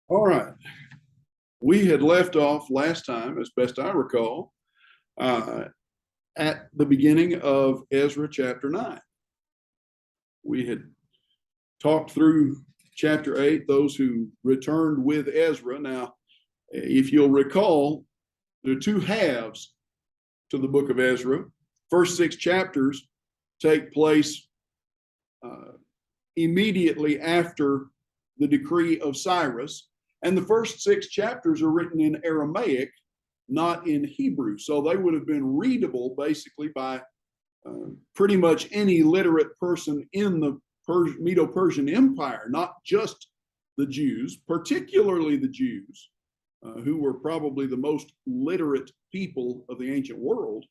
All right. We had left off last time, as best I recall, uh, at the beginning of Ezra chapter 9. We had talked through chapter 8, those who returned with Ezra. Now, if you'll recall, there are two halves to the book of Ezra. First 6 chapters take place immediately after the decree of Cyrus. And the first 6 chapters are written in Aramaic, not in Hebrew. So they would have been readable basically by pretty much any literate person in the Medo-Persian Empire, not just the Jews, particularly the Jews, who were probably the most literate people of the ancient world.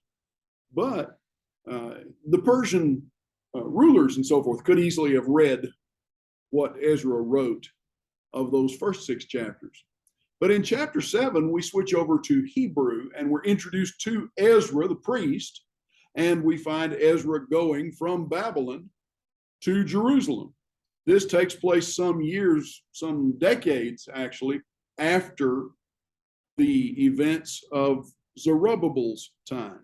But the Persian rulers and so forth could easily have read what Ezra wrote of those first 6 chapters. But in chapter 7, we switch over to Hebrew and we're introduced to Ezra, the priest, and we find Ezra going from Babylon to Jerusalem. This takes place some years, some decades actually, after the events of Zerubbabel's time.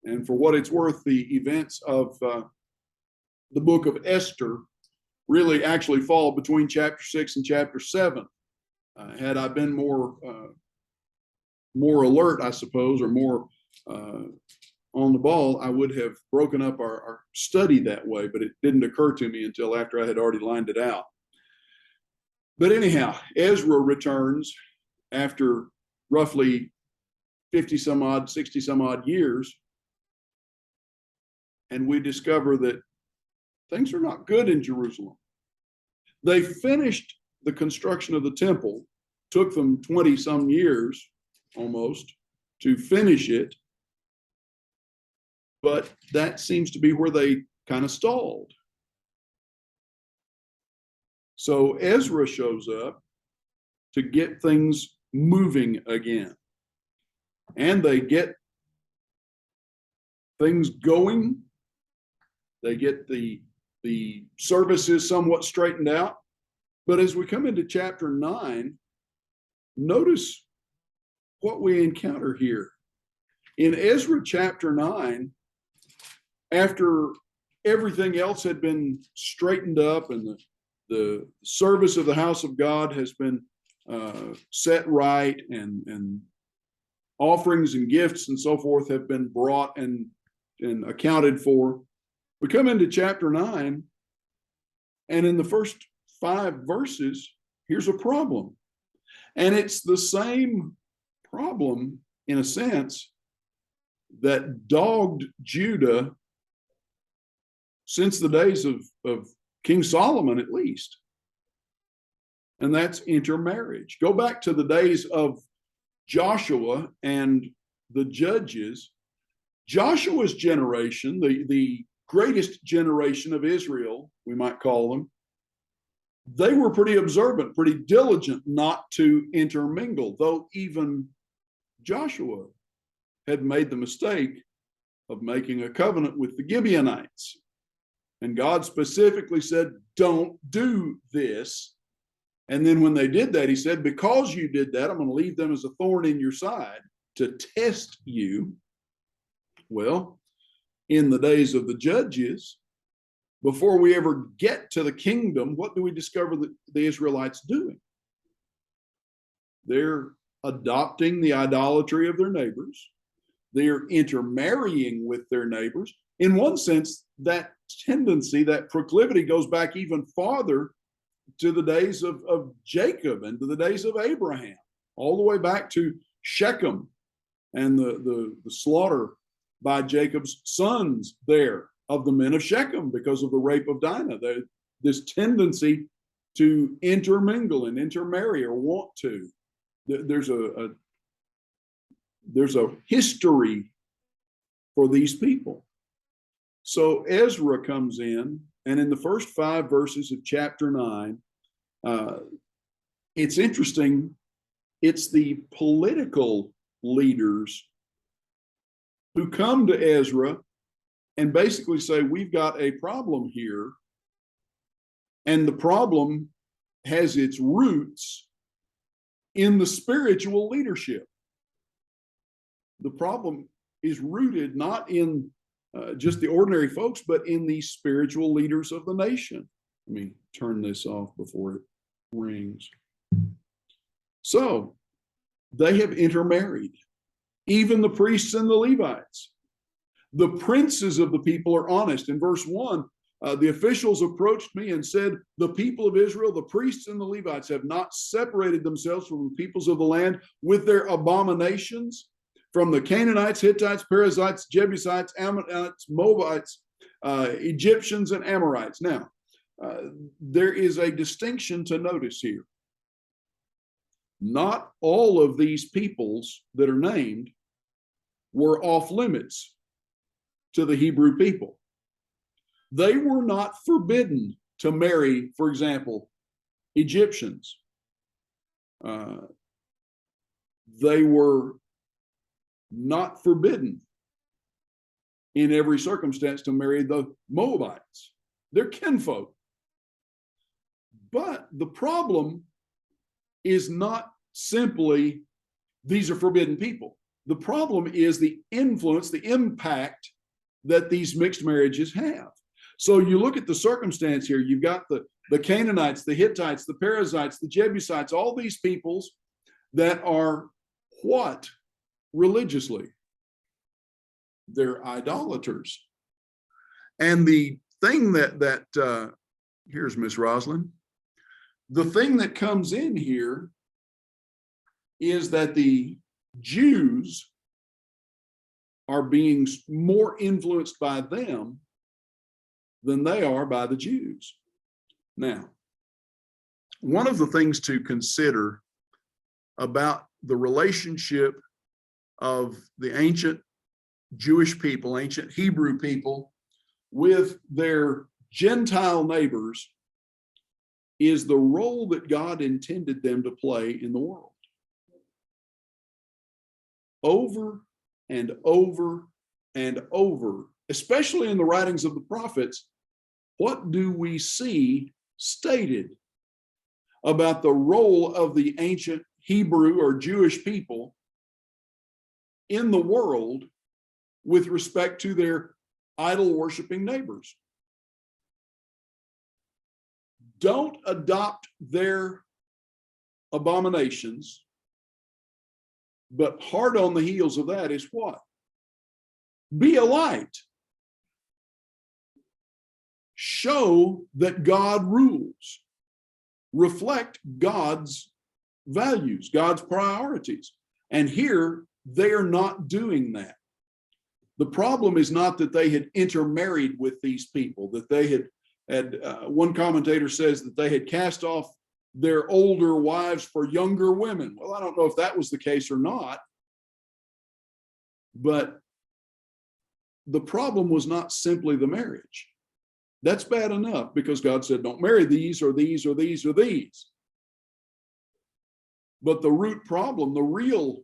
And for what it's worth, the events of the book of Esther really actually fall between chapter 6 and chapter 7. Had I been more alert, I suppose, or more on the ball, I would have broken up our study that way, but it didn't occur to me until after I had already lined it out. But anyhow, Ezra returns after roughly 50 some odd, 60 some odd years, and we discover that things are not good in Jerusalem. They finished the construction of the temple, took them 20 some years almost to finish it, but that seems to be where they kind of stalled. So Ezra shows up to get things moving again, and they get things going. They get the services somewhat straightened out. But as we come into chapter 9, notice what we encounter here. In Ezra chapter 9, after everything else had been straightened up and the service of the house of God has been set right, and offerings and gifts and so forth have been brought and accounted for, we come into chapter 9, and in the first 5 verses, here's a problem. And it's the same problem, in a sense, that dogged Judah since the days of King Solomon, at least. And that's intermarriage. Go back to the days of Joshua and the judges. Joshua's generation, the greatest generation of Israel, we might call them, they were pretty observant, pretty diligent not to intermingle, though even Joshua had made the mistake of making a covenant with the Gibeonites. And God specifically said, don't do this. And then when they did that, he said, because you did that, I'm going to leave them as a thorn in your side to test you. Well, in the days of the judges, before we ever get to the kingdom, what do we discover the Israelites doing? They're adopting the idolatry of their neighbors. They're intermarrying with their neighbors. In one sense, that tendency, that proclivity goes back even farther to the days of Jacob and to the days of Abraham, all the way back to Shechem and the slaughter by Jacob's sons there of the men of Shechem because of the rape of Dinah. This tendency to intermingle and intermarry, or want to. There's a history for these people. So Ezra comes in, and in the first 5 verses of chapter 9, it's interesting. It's the political leaders who come to Ezra and basically say, we've got a problem here, and the problem has its roots in the spiritual leadership. The problem is rooted not in just the ordinary folks, but in the spiritual leaders of the nation. Let me turn this off before it rings. So they have intermarried, even the priests and the Levites. The princes of the people are honest. In verse 1, the officials approached me and said, the people of Israel, the priests and the Levites, have not separated themselves from the peoples of the land with their abominations, from the Canaanites, Hittites, Perizzites, Jebusites, Ammonites, Moabites, Egyptians, and Amorites. Now, there is a distinction to notice here. Not all of these peoples that are named were off limits to the Hebrew people. They were not forbidden to marry, for example, Egyptians. They were not forbidden in every circumstance to marry the Moabites. They're kinfolk. But the problem is not simply these are forbidden people. The problem is the influence, the impact that these mixed marriages have. So you look at the circumstance here, you've got the Canaanites, the Hittites, the Perizzites, the Jebusites, all these peoples that are what? Religiously. They're idolaters. And the thing that here's Miss Roslyn. The thing that comes in here is that the Jews are being more influenced by them than they are by the Jews. Now, one of the things to consider about the relationship of the ancient Jewish people, ancient Hebrew people, with their Gentile neighbors is the role that God intended them to play in the world. Over and over and over, especially in the writings of the prophets, what do we see stated about the role of the ancient Hebrew or Jewish people in the world with respect to their idol-worshiping neighbors? Don't adopt their abominations, but hard on the heels of that is what? Be a light. Show that God rules. Reflect God's values, God's priorities. And here, they are not doing that. The problem is not that they had intermarried with these people, that they had one commentator says that they had cast off their older wives for younger women. Well, I don't know if that was the case or not, but the problem was not simply the marriage. That's bad enough because God said, don't marry these or these or these or these. But the root problem, the real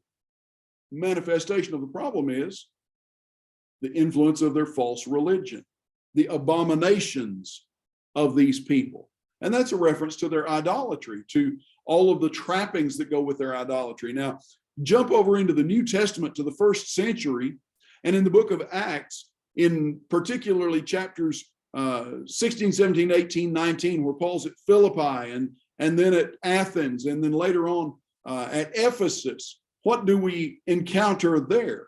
manifestation of the problem is the influence of their false religion, the abominations of these people. And that's a reference to their idolatry, to all of the trappings that go with their idolatry. Now, jump over into the New Testament to the first century, and in the book of Acts, in particularly chapters 16, 17, 18, 19, where Paul's at Philippi and then at Athens, and then later on at Ephesus, what do we encounter there?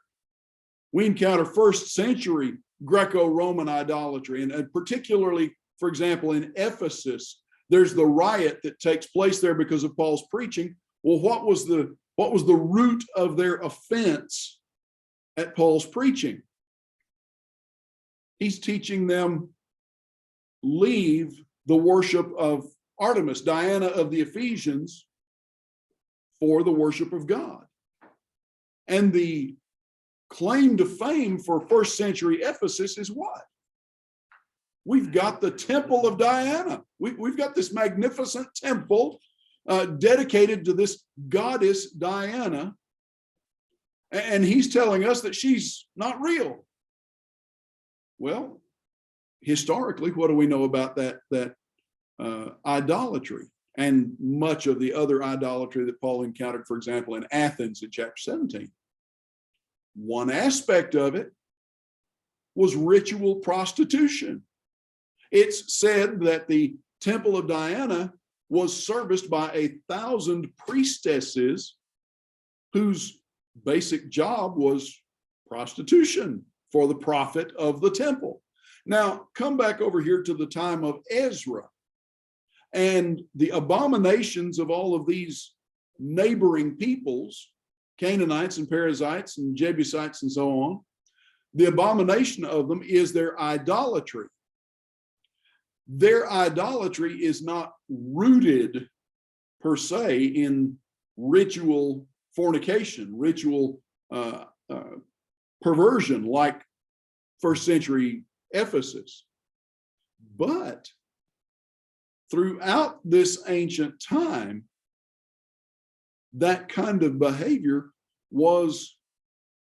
We encounter first century Greco-Roman idolatry, and particularly, for example, in Ephesus, there's the riot that takes place there because of Paul's preaching. Well, what was the root of their offense at Paul's preaching? He's teaching them leave the worship of Artemis, Diana of the Ephesians, for the worship of God. And the claim to fame for first century Ephesus is what? We've got the temple of Diana. We've got this magnificent temple dedicated to this goddess Diana. And he's telling us that she's not real. Well, historically, what do we know about that idolatry? and much of the other idolatry that Paul encountered, for example, in Athens in chapter 17. One aspect of it was ritual prostitution. It's said that the temple of Diana was serviced by 1,000 priestesses whose basic job was prostitution for the profit of the temple. Now, come back over here to the time of Ezra, and the abominations of all of these neighboring peoples, Canaanites and Perizzites and Jebusites and so on. The abomination of them is their idolatry. Their idolatry is not rooted per se in ritual fornication, ritual perversion like first century Ephesus. But throughout this ancient time, that kind of behavior was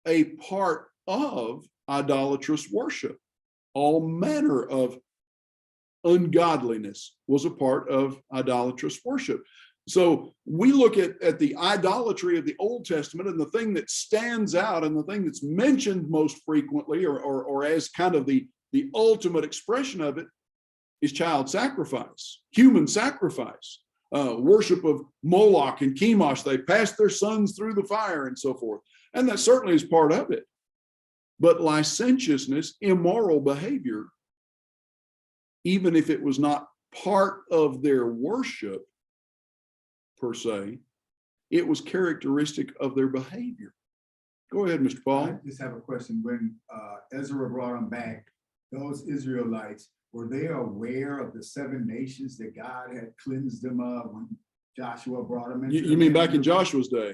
a part of idolatrous worship. All manner of ungodliness was a part of idolatrous worship. So we look at the idolatry of the Old Testament, and the thing that stands out and the thing that's mentioned most frequently, or as kind of the ultimate expression of it, is child sacrifice, human sacrifice, worship of Moloch and Chemosh. They passed their sons through the fire and so forth. And that certainly is part of it. But licentiousness, immoral behavior, even if it was not part of their worship per se, it was characteristic of their behavior. Go ahead, Mr. Paul. I just have a question. When Ezra brought them back, those Israelites, were they aware of the 7 nations that God had cleansed them of when Joshua brought them in? You mean back in Joshua's day?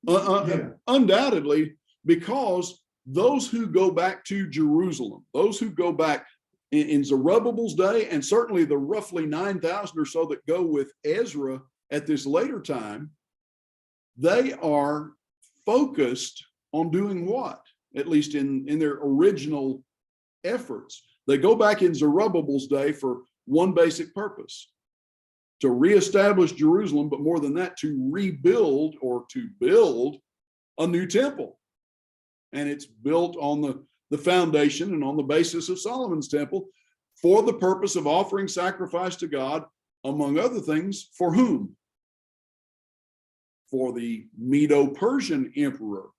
Yeah. Undoubtedly, because those who go back to Jerusalem, those who go back in Zerubbabel's day, and certainly the roughly 9,000 or so that go with Ezra at this later time, they are focused on doing what? At least in their original efforts. They go back in Zerubbabel's day for one basic purpose: to reestablish Jerusalem, but more than that, to rebuild or to build a new temple. And it's built on the foundation and on the basis of Solomon's temple for the purpose of offering sacrifice to God, among other things, for whom? For the Medo-Persian emperor,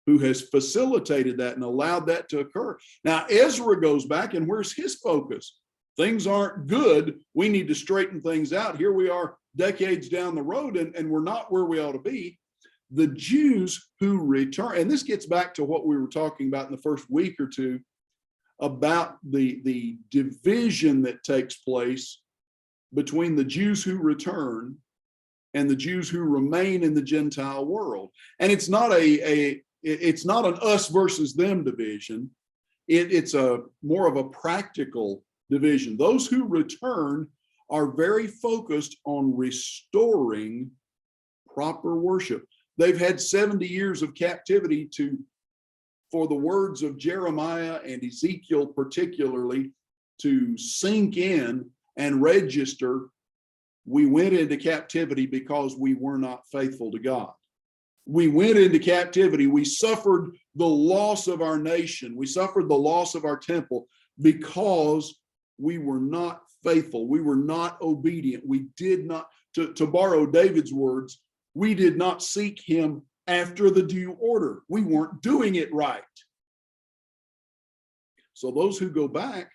who has facilitated that and allowed that to occur. Now, Ezra goes back, and where's his focus? Things aren't good. We need to straighten things out. Here we are decades down the road, and we're not where we ought to be. The Jews who return, and this gets back to what we were talking about in the first week or two, about the division that takes place between the Jews who return and the Jews who remain in the Gentile world. And it's not it's not an us versus them division. It's a more of a practical division. Those who return are very focused on restoring proper worship. They've had 70 years of captivity for the words of Jeremiah and Ezekiel particularly to sink in and register. We went into captivity because we were not faithful to God. We went into captivity. We suffered the loss of our nation. We suffered the loss of our temple because we were not faithful. We were not obedient. We did not, to borrow David's words, we did not seek him after the due order. We weren't doing it right. So those who go back,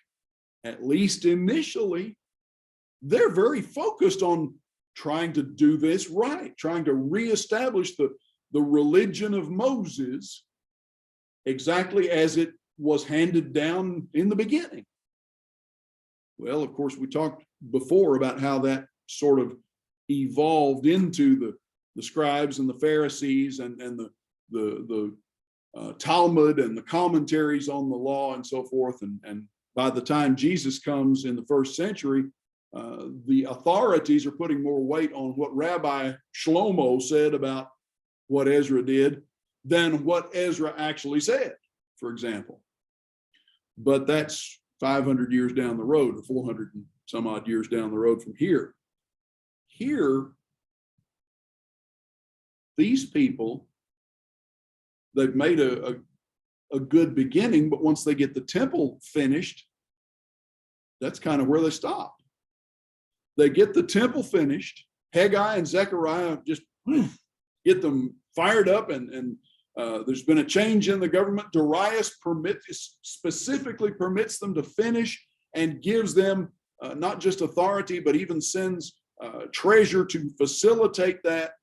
at least initially, they're very focused on trying to do this right, trying to reestablish the religion of Moses exactly as it was handed down in the beginning. Well, of course, we talked before about how that sort of evolved into the scribes and the Pharisees and the Talmud and the commentaries on the law and so forth. And by the time Jesus comes in the first century, the authorities are putting more weight on what Rabbi Shlomo said about what Ezra did than what Ezra actually said, for example. But that's 500 years down the road, or 400 and some odd years down the road from here. Here, these people, they've made a good beginning, but once they get the temple finished, that's kind of where they stop. They get the temple finished. Haggai and Zechariah just get them fired up, and there's been a change in the government. Darius specifically permits them to finish and gives them not just authority, but even sends treasure to facilitate that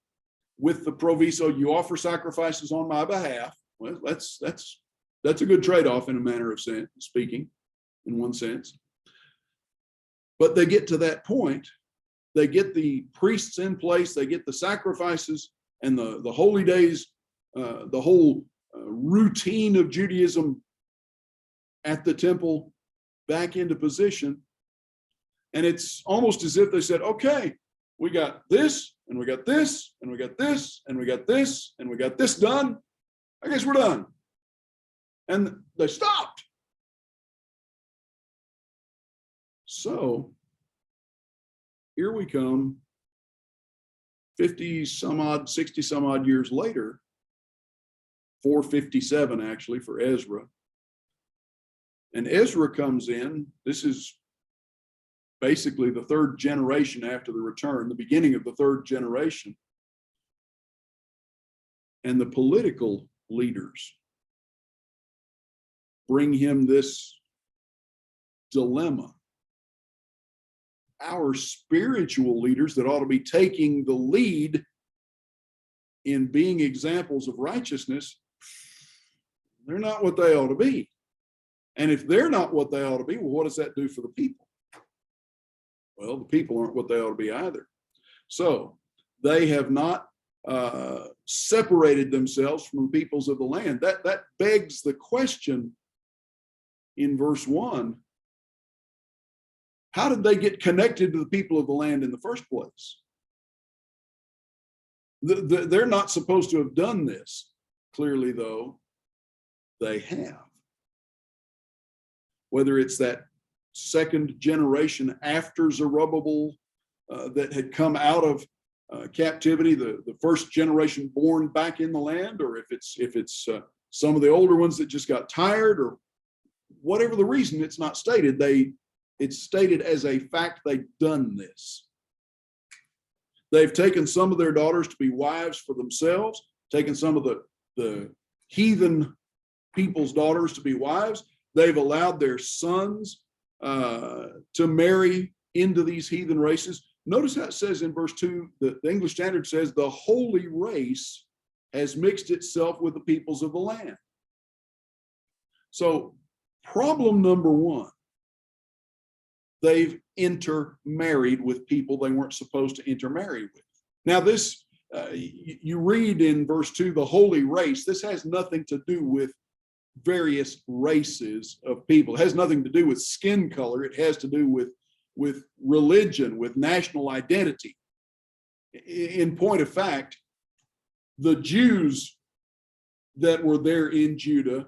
with the proviso, you offer sacrifices on my behalf. Well, that's a good trade-off in a manner of speaking, in one sense. But they get to that point, they get the priests in place, they get the sacrifices and the holy days, the whole routine of Judaism at the temple back into position. And it's almost as if they said, okay, we got this, and we got this, and we got this, and we got this, and we got this done. I guess we're done. And they stopped. So here we come, 50 some odd, 60 some odd years later, 457 actually for Ezra. And Ezra comes in. This is basically the third generation after the return, the beginning of the third generation. And the political leaders bring him this dilemma. Our spiritual leaders that ought to be taking the lead in being examples of righteousness, they're not what they ought to be. And if they're not what they ought to be, well, what does that do for the people? Well, the people aren't what they ought to be either. So they have not separated themselves from the peoples of the land. That begs the question in verse 1. How did they get connected to the people of the land in the first place? They're not supposed to have done this. Clearly, though, they have. Whether it's that second generation after Zerubbabel that had come out of captivity, the first generation born back in the land, or if it's some of the older ones that just got tired, or whatever the reason, it's not stated. It's stated as a fact they've done this. They've taken some of their daughters to be wives for themselves, taken some of the heathen people's daughters to be wives. They've allowed their sons to marry into these heathen races. Notice how it says in verse 2, the English Standard says, the holy race has mixed itself with the peoples of the land. So problem number one, they've intermarried with people they weren't supposed to intermarry with. Now this, you read in verse 2, the holy race. This has nothing to do with various races of people. It has nothing to do with skin color. It has to do with religion, with national identity. In point of fact, the Jews that were there in Judah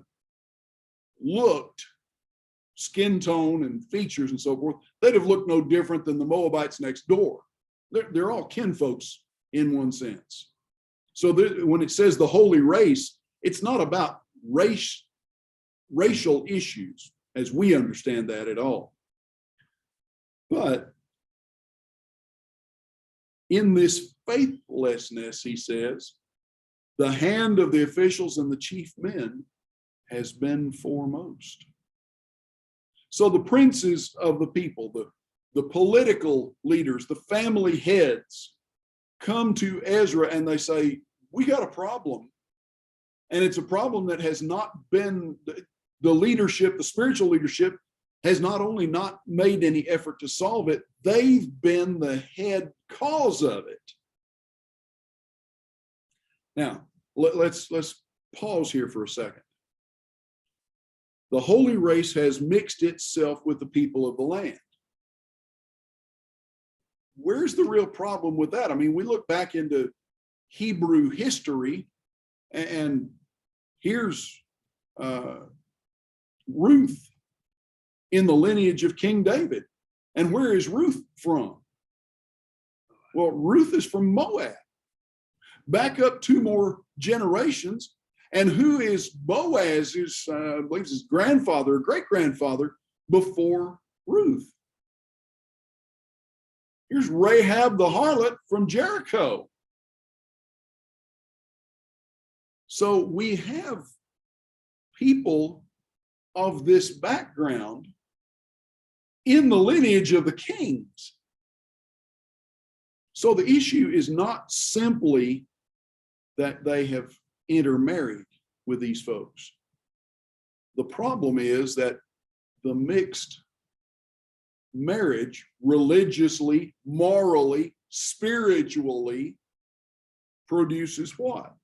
looked, skin tone and features and so forth, they'd have looked no different than the Moabites next door. They're all kinfolks in one sense. So when it says the holy race, it's not about racial issues as we understand that at all. But in this faithlessness, he says, the hand of the officials and the chief men has been foremost. So the princes of the people, the political leaders, the family heads come to Ezra and they say, we got a problem. And it's a problem that has not been, the leadership, the spiritual leadership has not only not made any effort to solve it, they've been the head cause of it. Now, let's pause here for a second. The holy race has mixed itself with the people of the land. Where's the real problem with that? I mean, we look back into Hebrew history, and here's Ruth in the lineage of King David. And where is Ruth from? Well, Ruth is from Moab. Back up 2 more generations. And who is Boaz's, I believe his grandfather or great-grandfather before Ruth? Here's Rahab the harlot from Jericho. So we have people of this background in the lineage of the kings. So the issue is not simply that they have intermarried with these folks. The problem is that the mixed marriage, religiously, morally, spiritually, produces what?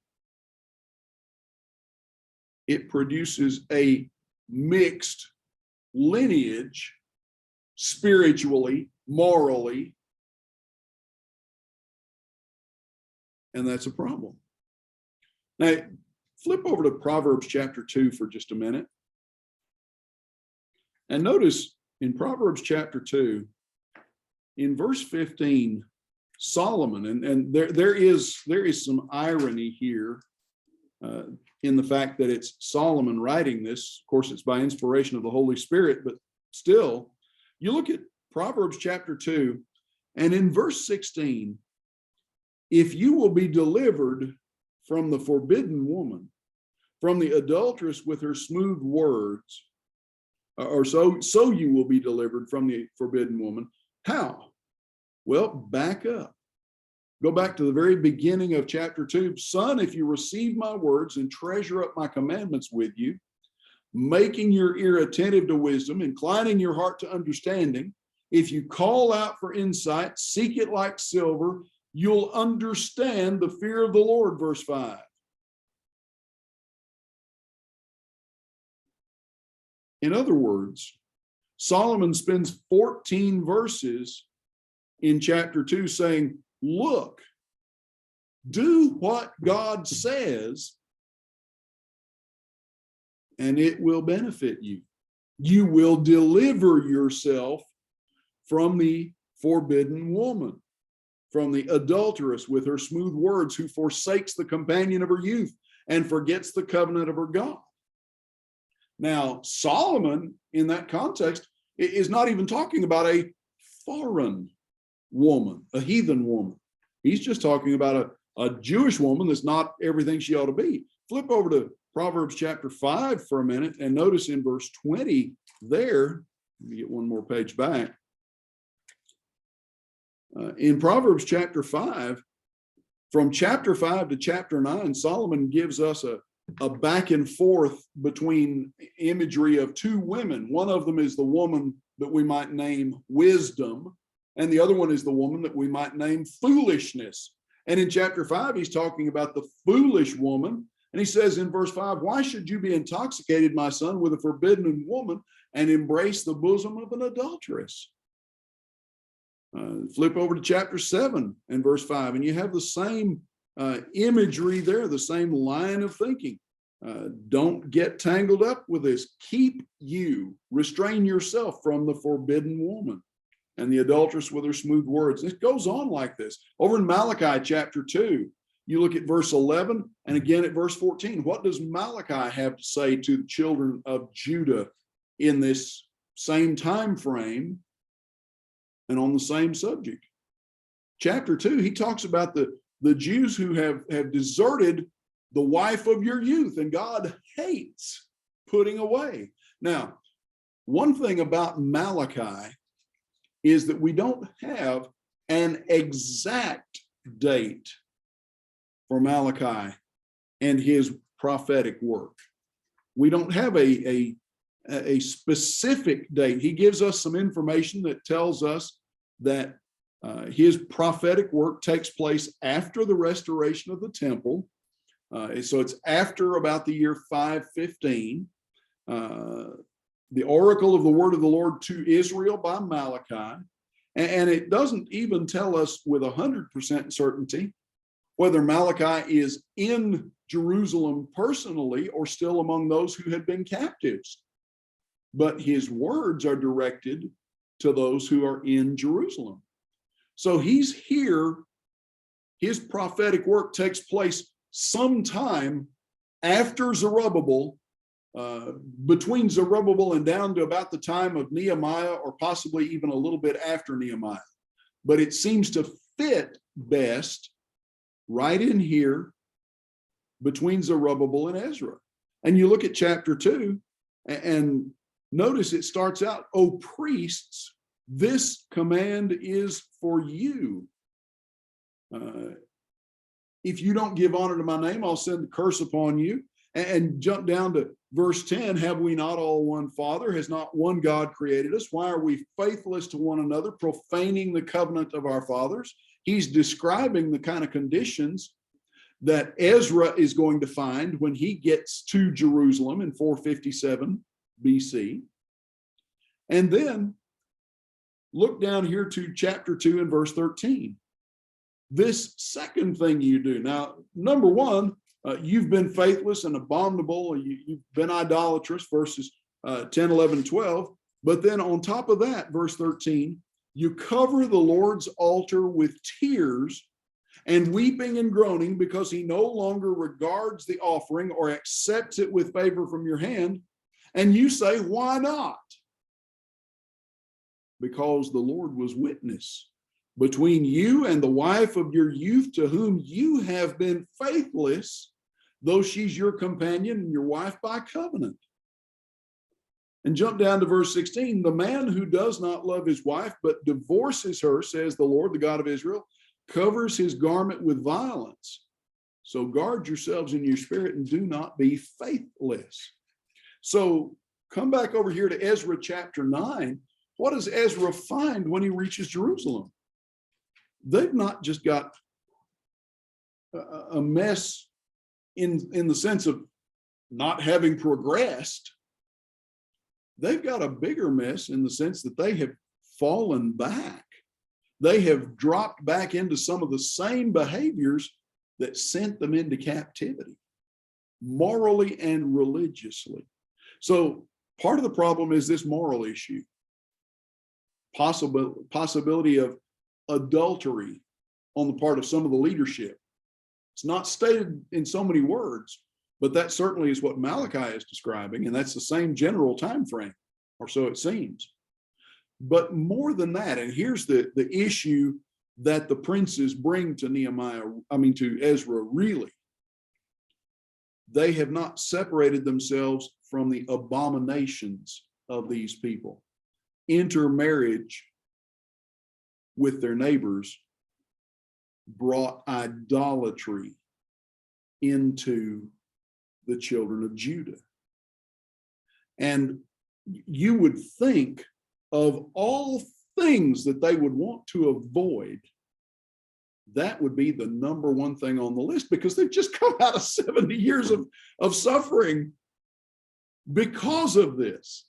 It produces a mixed lineage, spiritually, morally, and that's a problem. Now, flip over to Proverbs chapter 2 for just a minute. And notice in Proverbs chapter 2, in verse 15, Solomon, and there is some irony here in the fact that it's Solomon writing this. Of course, it's by inspiration of the Holy Spirit, but still, you look at Proverbs chapter 2, and in verse 16, if you will be delivered from the forbidden woman, from the adulteress with her smooth words, or so you will be delivered from the forbidden woman. How? Well, back up. Go back to the very beginning of chapter 2. Son, if you receive my words and treasure up my commandments with you, making your ear attentive to wisdom, inclining your heart to understanding, if you call out for insight, seek it like silver, you'll understand the fear of the Lord, verse 5. In other words, Solomon spends 14 verses in chapter 2 saying, look, do what God says, and it will benefit you. You will deliver yourself from the forbidden woman, from the adulteress with her smooth words, who forsakes the companion of her youth and forgets the covenant of her God. Now, Solomon, in that context, is not even talking about a foreign woman, a heathen woman. He's just talking about a Jewish woman that's not everything she ought to be. Flip over to Proverbs chapter 5 for a minute and notice in verse 20 there, let me get one more page back. In Proverbs chapter 5, from chapter 5 to chapter 9, Solomon gives us a back and forth between imagery of 2 women. One of them is the woman that we might name wisdom, and the other one is the woman that we might name foolishness. And in chapter 5, he's talking about the foolish woman. And he says in verse 5, why should you be intoxicated, my son, with a forbidden woman and embrace the bosom of an adulteress? Flip over to chapter 7 and verse 5, and you have the same imagery there, the same line of thinking. Don't get tangled up with this. Restrain yourself from the forbidden woman and the adulteress with her smooth words. It goes on like this. Over in Malachi chapter 2, you look at verse 11 and again at verse 14. What does Malachi have to say to the children of Judah in this same time frame and on the same subject? Chapter 2, he talks about the Jews who have deserted the wife of your youth, and God hates putting away. Now, one thing about Malachi is that we don't have an exact date for Malachi and his prophetic work. We don't have a specific date. He gives us some information that tells us that his prophetic work takes place after the restoration of the temple. So it's after about the year 515. The oracle of the word of the Lord to Israel by Malachi. And it doesn't even tell us with 100% certainty whether Malachi is in Jerusalem personally or still among those who had been captives. But his words are directed to those who are in Jerusalem. So he's here. His prophetic work takes place sometime after Zerubbabel, between Zerubbabel and down to about the time of Nehemiah, or possibly even a little bit after Nehemiah. But it seems to fit best right in here between Zerubbabel and Ezra. And you look at chapter 2, and notice it starts out, "O priests, this command is for you. If you don't give honor to my name, I'll send a curse upon you." And jump down to verse 10, "Have we not all one Father? Has not one God created us? Why are we faithless to one another, profaning the covenant of our fathers?" He's describing the kind of conditions that Ezra is going to find when he gets to Jerusalem in 457 BC. And then look down here to chapter 2 and verse 13. This second thing you do. Now, number one, you've been faithless and abominable. You've been idolatrous, verses 10, 11, 12. But then on top of that, verse 13, you cover the Lord's altar with tears and weeping and groaning, because he no longer regards the offering or accepts it with favor from your hand. And you say, "Why not?" Because the Lord was witness between you and the wife of your youth, to whom you have been faithless, though she's your companion and your wife by covenant. And jump down to verse 16. "The man who does not love his wife, but divorces her, says the Lord, the God of Israel, covers his garment with violence. So guard yourselves in your spirit and do not be faithless." So come back over here to Ezra chapter 9. What does Ezra find when he reaches Jerusalem? They've not just got a mess in the sense of not having progressed. They've got a bigger mess in the sense that they have fallen back. They have dropped back into some of the same behaviors that sent them into captivity, morally and religiously. So part of the problem is this moral issue, possibility of adultery on the part of some of the leadership. It's not stated in so many words, but that certainly is what Malachi is describing, and that's the same general time frame, or so it seems. But more than that, and here's the issue that the princes bring to to Ezra, really. They have not separated themselves from the abominations of these people. Intermarriage with their neighbors brought idolatry into the children of Judah. And you would think, of all things that they would want to avoid, that would be the number one thing on the list, because they've just come out of 70 years of suffering because of this.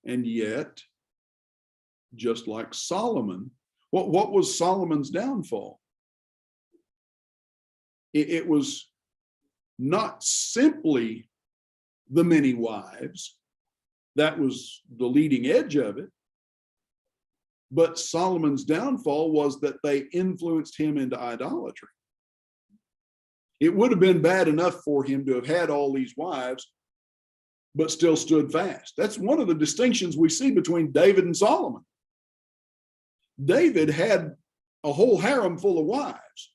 And yet, just like Solomon, what was Solomon's downfall? It was not simply the many wives. That was the leading edge of it. But Solomon's downfall was that they influenced him into idolatry. It would have been bad enough for him to have had all these wives, but still stood fast. That's one of the distinctions we see between David and Solomon. David had a whole harem full of wives.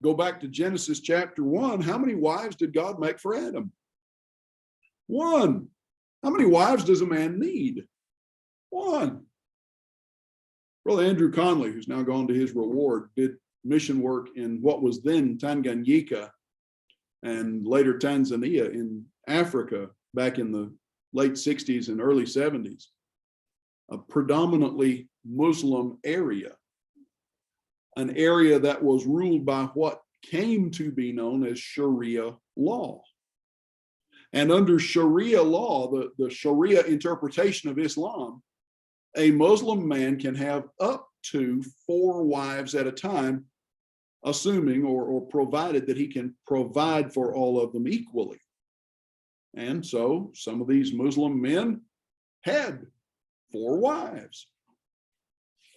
Go back to Genesis chapter 1. How many wives did God make for Adam? One. How many wives does a man need? One. Brother Andrew Conley, who's now gone to his reward, did mission work in what was then Tanganyika and later Tanzania in Africa back in the late 60s and early 70s, a predominantly Muslim area, an area that was ruled by what came to be known as Sharia law. And under Sharia law, the Sharia interpretation of Islam, a Muslim man can have up to 4 wives at a time, assuming or provided that he can provide for all of them equally. And so some of these Muslim men had 4 wives.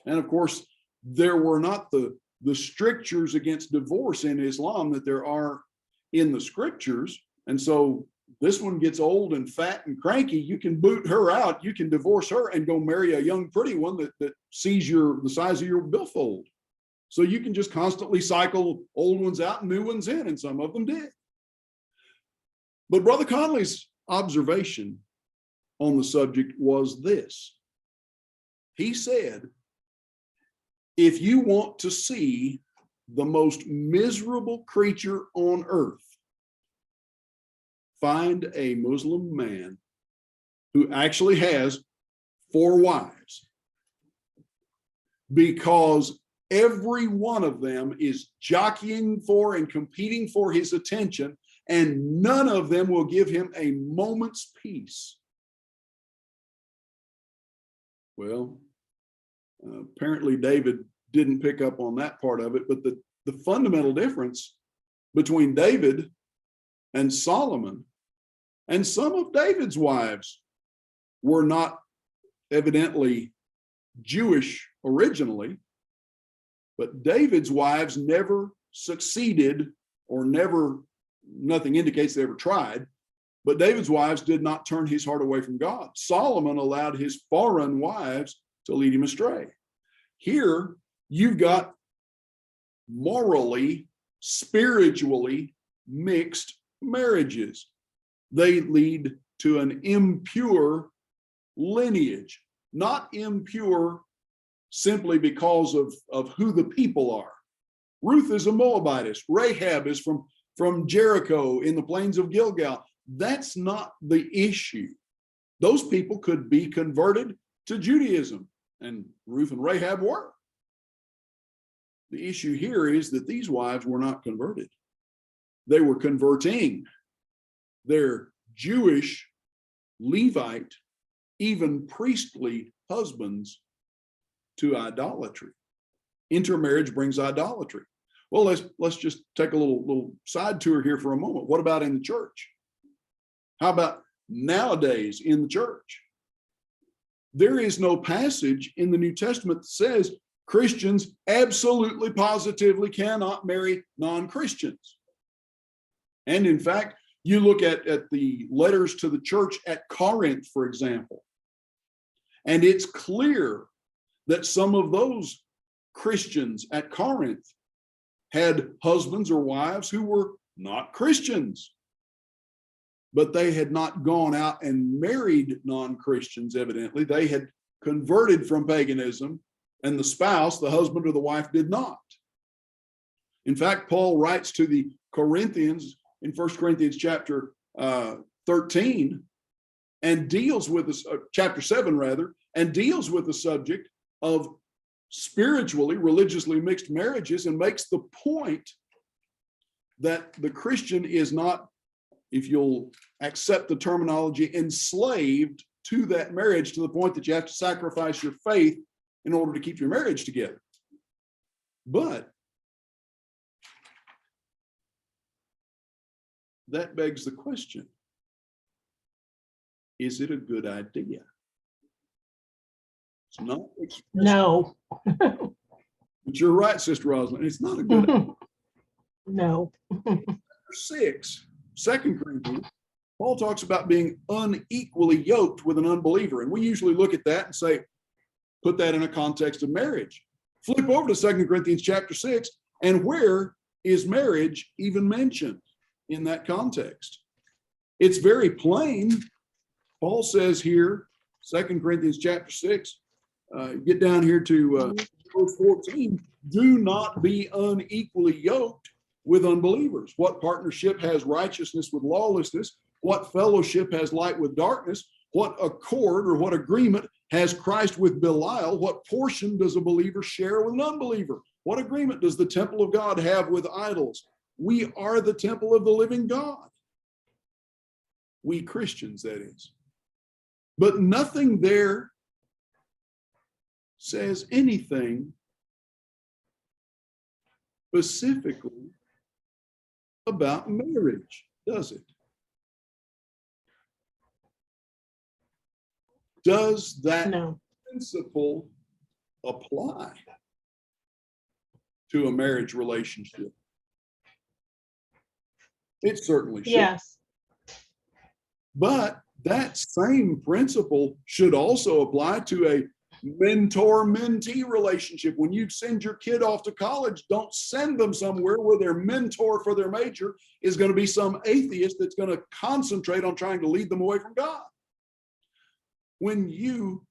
And of course, there were not the strictures against divorce in Islam that there are in the scriptures. And so this one gets old and fat and cranky, you can boot her out, you can divorce her and go marry a young pretty one that sees the size of your billfold. So you can just constantly cycle old ones out and new ones in, and some of them did. But Brother Conley's observation on the subject was this. He said, if you want to see the most miserable creature on earth, find a Muslim man who actually has 4 wives, because every one of them is jockeying for and competing for his attention, and none of them will give him a moment's peace. Well, apparently David didn't pick up on that part of it, but the fundamental difference between David and Solomon, and some of David's wives were not evidently Jewish originally, but David's wives never succeeded, or nothing indicates they ever tried, but David's wives did not turn his heart away from God. Solomon allowed his foreign wives to lead him astray. Here, you've got morally, spiritually mixed marriages. They lead to an impure lineage, not impure simply because of who the people are. Ruth is a Moabitess. Rahab is from Jericho in the plains of Gilgal. That's not the issue. Those people could be converted to Judaism, and Ruth and Rahab were. The issue here is that these wives were not converted. They were converting their Jewish, Levite, even priestly husbands to idolatry. Intermarriage brings idolatry. Well, let's just take a little side tour here for a moment. What about in the church? How about nowadays in the church? There is no passage in the New Testament that says Christians absolutely positively cannot marry non-Christians. And in fact, you look at the letters to the church at Corinth, for example, and it's clear that some of those Christians at Corinth had husbands or wives who were not Christians, but they had not gone out and married non-Christians, evidently. They had converted from paganism, and the spouse, the husband or the wife, did not. In fact, Paul writes to the Corinthians in 1 Corinthians chapter 13, and deals with this, chapter 7 rather, and deals with the subject of spiritually, religiously mixed marriages, and makes the point that the Christian is not, if you'll accept the terminology, enslaved to that marriage to the point that you have to sacrifice your faith in order to keep your marriage together. But that begs the question, is it a good idea? It's not. No. But you're right, Sister Rosalind, it's not a good idea. No. 6, 2 Corinthians, Paul talks about being unequally yoked with an unbeliever. And we usually look at that and say, put that in a context of marriage. Flip over to 2 Corinthians chapter 6, and where is marriage even mentioned in that context? It's very plain. Paul says here, 2 Corinthians chapter 6, get down here to verse 14, do not be unequally yoked with unbelievers. What partnership has righteousness with lawlessness? What fellowship has light with darkness? What accord or what agreement has Christ with Belial? What portion does a believer share with an unbeliever? What agreement does the temple of God have with idols? We are the temple of the living God. We Christians, that is. But nothing there says anything specifically about marriage, does it? Does that No. principle apply to a marriage relationship? It certainly should. Yes. But that same principle should also apply to a mentor-mentee relationship. When you send your kid off to college, don't send them somewhere where their mentor for their major is going to be some atheist that's going to concentrate on trying to lead them away from God. When you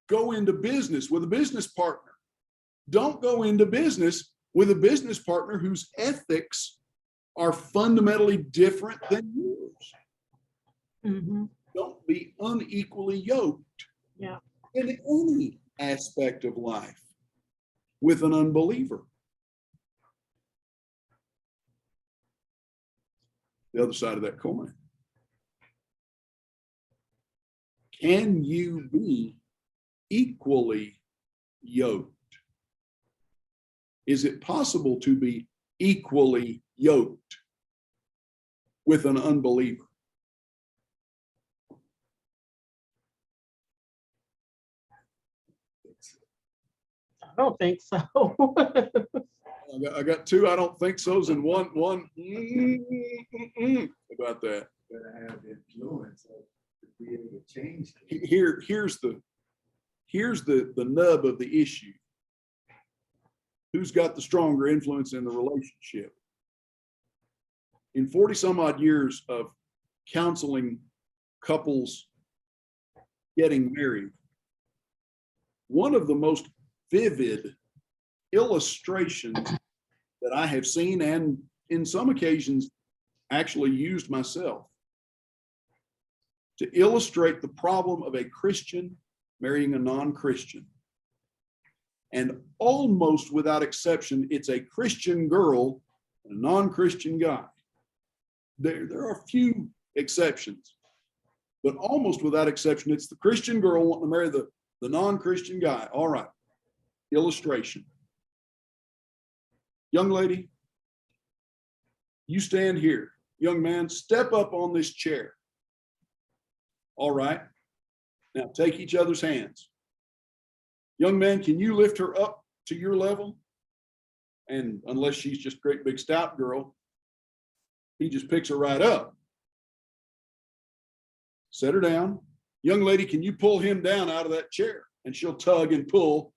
go into business with a business partner, don't go into business with a business partner whose ethics are fundamentally different than yours. Mm-hmm. Don't be unequally yoked in any aspect of life with an unbeliever. The other side of that coin. Can you be equally yoked? Is it possible to be equally yoked with an unbeliever? I don't think so. I got two I don't think so's and one about that. Gotta have influence to be able to change things. Here's the nub of the issue. Who's got the stronger influence in the relationship? In 40 some odd years of counseling couples getting married, one of the most vivid illustrations that I have seen, and in some occasions actually used myself, to illustrate the problem of a Christian marrying a non-Christian. And almost without exception, it's a Christian girl and a non-Christian guy. There are a few exceptions, but almost without exception, it's the Christian girl wanting to marry the non-Christian guy. All right. Illustration. Young lady, you stand here. Young man, step up on this chair. All right. Now take each other's hands. Young man, can you lift her up to your level? And unless she's just a great big stout girl, he just picks her right up. Set her down. Young lady, can you pull him down out of that chair? And she'll tug and pull.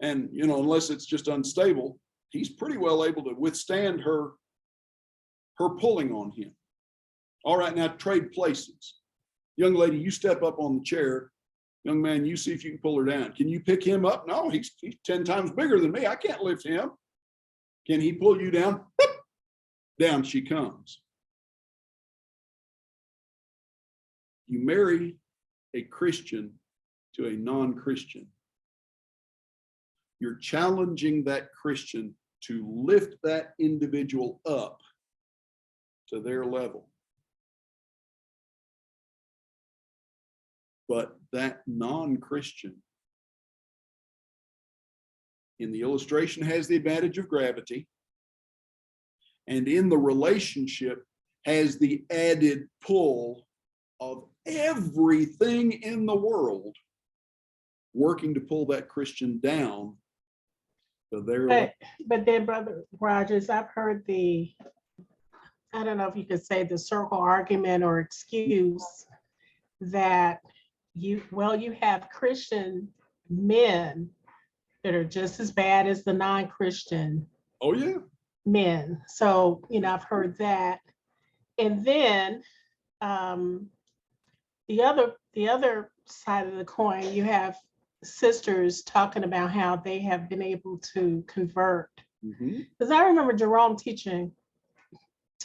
And, unless it's just unstable, he's pretty well able to withstand her pulling on him. All right, now trade places. Young lady, you step up on the chair. Young man, you see if you can pull her down. Can you pick him up? No, he's 10 times bigger than me. I can't lift him. Can he pull you down? Down she comes. You marry a Christian to a non-Christian. You're challenging that Christian to lift that individual up to their level. But that non-Christian in the illustration has the advantage of gravity, and in the relationship has the added pull of everything in the world working to pull that Christian down to their level. But then, Brother Rogers, I've heard I don't know if you could say the circle argument or excuse that you have Christian men that are just as bad as the non-Christian Oh yeah. men. So, I've heard that. And then the other side of the coin, you have sisters talking about how they have been able to convert. Because I remember Jerome teaching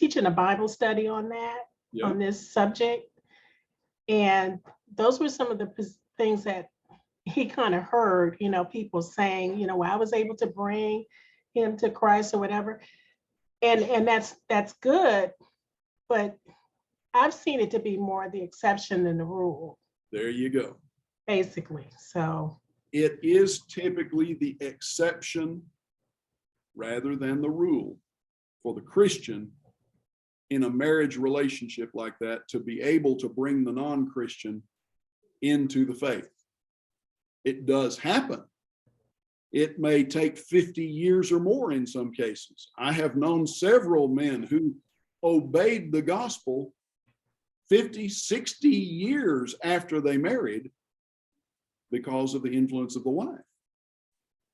a Bible study on that, on this subject. And those were some of the things that he kind of heard, people saying, well, I was able to bring him to Christ or whatever. And that's good, but I've seen it to be more the exception than the rule. There you go. Basically, so. It is typically the exception rather than the rule for the Christian in a marriage relationship like that to be able to bring the non-Christian into the faith. It does happen, It may take 50 years or more in some cases. I have known several men who obeyed the gospel 50, 60 years after they married because of the influence of the wife.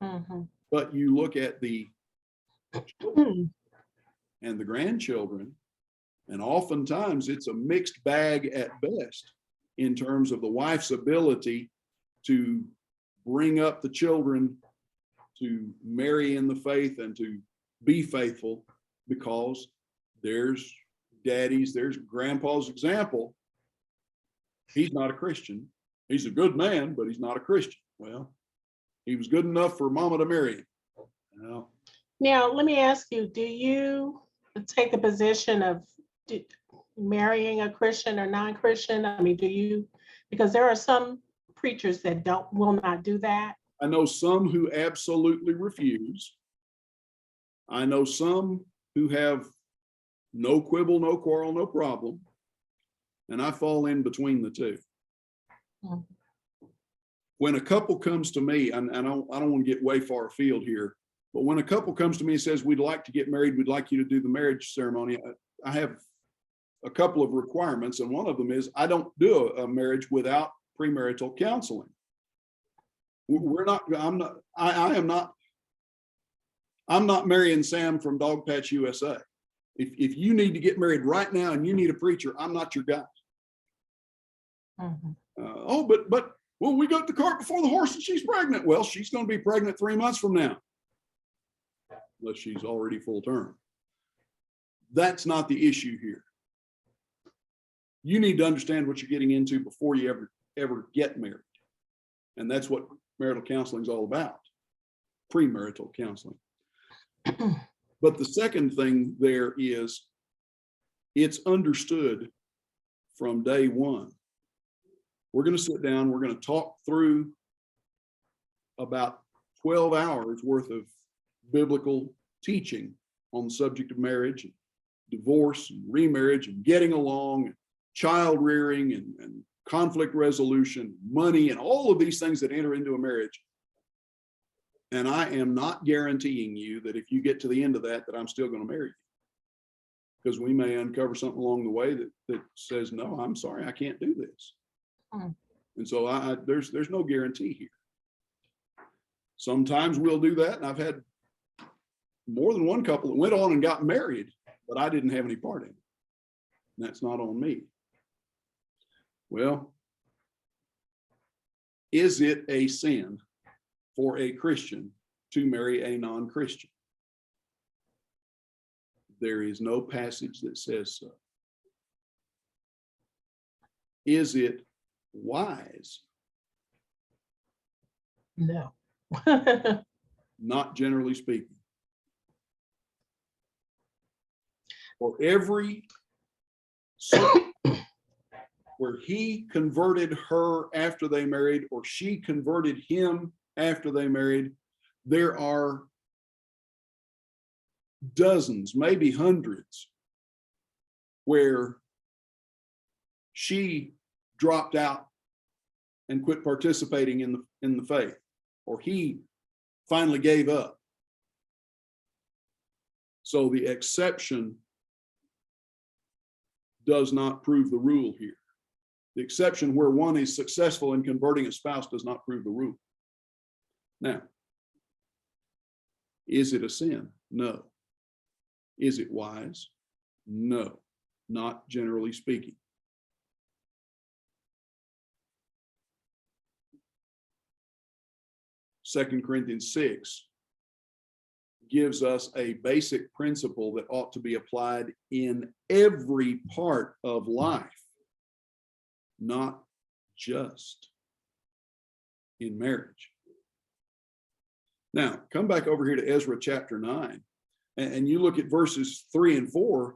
Mhm. But you look at the children and the grandchildren, and oftentimes it's a mixed bag at best in terms of the wife's ability to bring up the children to marry in the faith and to be faithful, because there's daddy's, there's grandpa's example. He's not a Christian. He's a good man, but he's not a Christian. Well, he was good enough for mama to marry him. Well, Now, let me ask you, do you take the position of marrying a Christian or non-Christian? I mean, do you, because there are some preachers that will not do that. I know some who absolutely refuse. I know some who have no quibble, no quarrel, no problem. And I fall in between the two. Mhm. When a couple comes to me, and I don't want to get way far afield here, but when a couple comes to me and says, we'd like to get married, we'd like you to do the marriage ceremony, I have a couple of requirements. And one of them is I don't do a marriage without premarital counseling. I'm not marrying Sam from Dog Patch USA. If you need to get married right now and you need a preacher, I'm not your guy. Mhm. But well, we got the cart before the horse and she's pregnant. Well, she's going to be pregnant 3 months from now, unless she's already full term. That's not the issue here. You need to understand what you're getting into before you ever get married. And that's what marital counseling is all about, premarital counseling. But the second thing there is, it's understood from day one. We're going to sit down, we're going to talk through about 12 hours worth of biblical teaching on the subject of marriage, and divorce, and remarriage, and getting along, and child rearing, and conflict resolution, money, and all of these things that enter into a marriage. And I am not guaranteeing you that if you get to the end of that I'm still going to marry you. Because we may uncover something along the way that says, no, I'm sorry, I can't do this. And so there's no guarantee here. Sometimes we'll do that. And I've had more than one couple that went on and got married, but I didn't have any part in it. And that's not on me. Well, is it a sin for a Christian to marry a non-Christian? There is no passage that says so. Is it wise? No. Not generally speaking. For every where he converted her after they married, or she converted him after they married, there are dozens, maybe hundreds, where she dropped out and quit participating in the faith, or he finally gave up. So the exception does not prove the rule here. The exception where one is successful in converting a spouse does not prove the rule. Now, is it a sin? No. Is it wise? No, not generally speaking. Second Corinthians 6 gives us a basic principle that ought to be applied in every part of life, not just in marriage. Now, come back over here to Ezra chapter 9, and you look at verses 3 and 4.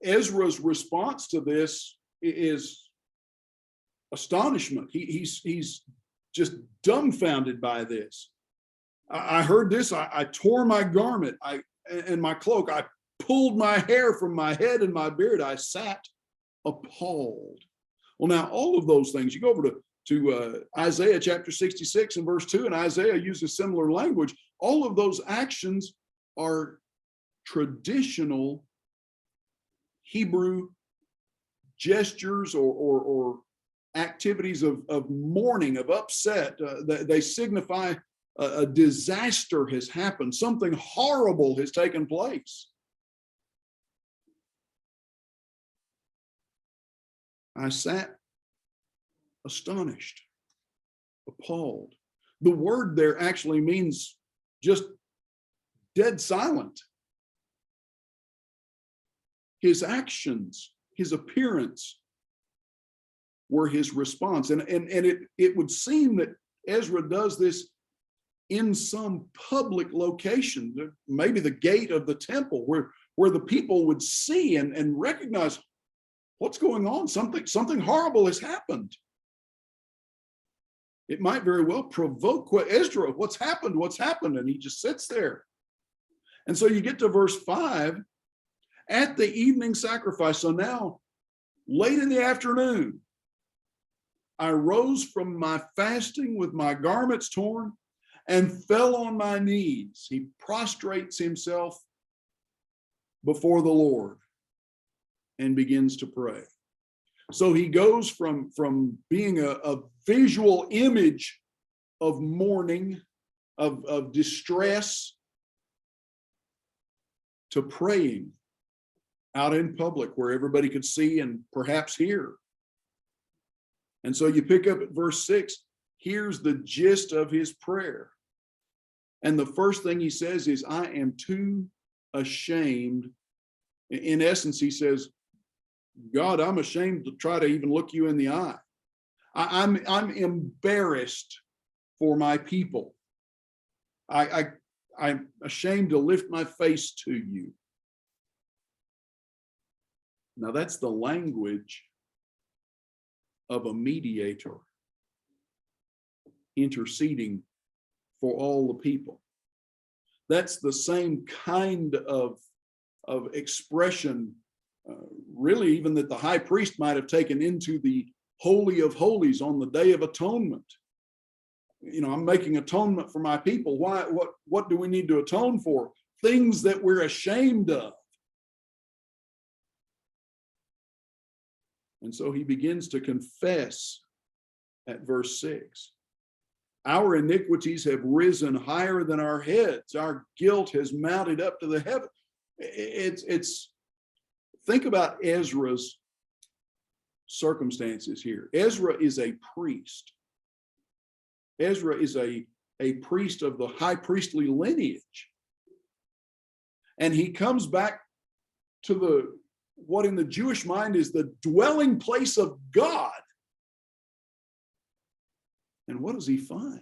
Ezra's response to this is astonishment. He's just dumbfounded by this. I heard this. I tore my garment and my cloak. I pulled my hair from my head and my beard. I sat appalled. Well, now all of those things, you go over Isaiah chapter 66 and verse 2, and Isaiah uses similar language. All of those actions are traditional Hebrew gestures or activities of mourning, of upset. They signify a disaster has happened, something horrible has taken place. I sat astonished, appalled. The word there actually means just dead silent. His actions, his appearance were his response. And it would seem that Ezra does this in some public location, maybe the gate of the temple, where the people would see and recognize what's going on. Something horrible has happened. It might very well provoke Ezra, what's happened? What's happened? And he just sits there. And so you get to verse 5, at the evening sacrifice. So now, late in the afternoon, I rose from my fasting with my garments torn and fell on my knees. He prostrates himself before the Lord and begins to pray. So he goes from being a visual image of mourning, of distress, to praying out in public where everybody could see and perhaps hear. And so you pick up at verse 6, here's the gist of his prayer. And the first thing he says is, I am too ashamed. In essence, he says, God, I'm ashamed to try to even look you in the eye. I'm embarrassed for my people. I'm ashamed to lift my face to you. Now that's the language of a mediator interceding for all the people. That's the same kind of expression, really even that the high priest might have taken into the Holy of Holies on the Day of Atonement. You know, I'm making atonement for my people. Why? What do we need to atone for? Things that we're ashamed of. And so he begins to confess at verse 6. Our iniquities have risen higher than our heads. Our guilt has mounted up to the heaven. It's think about Ezra's circumstances here. Ezra is a priest. Ezra is a priest of the high priestly lineage. And he comes back to what in the Jewish mind is the dwelling place of God. And what does he find?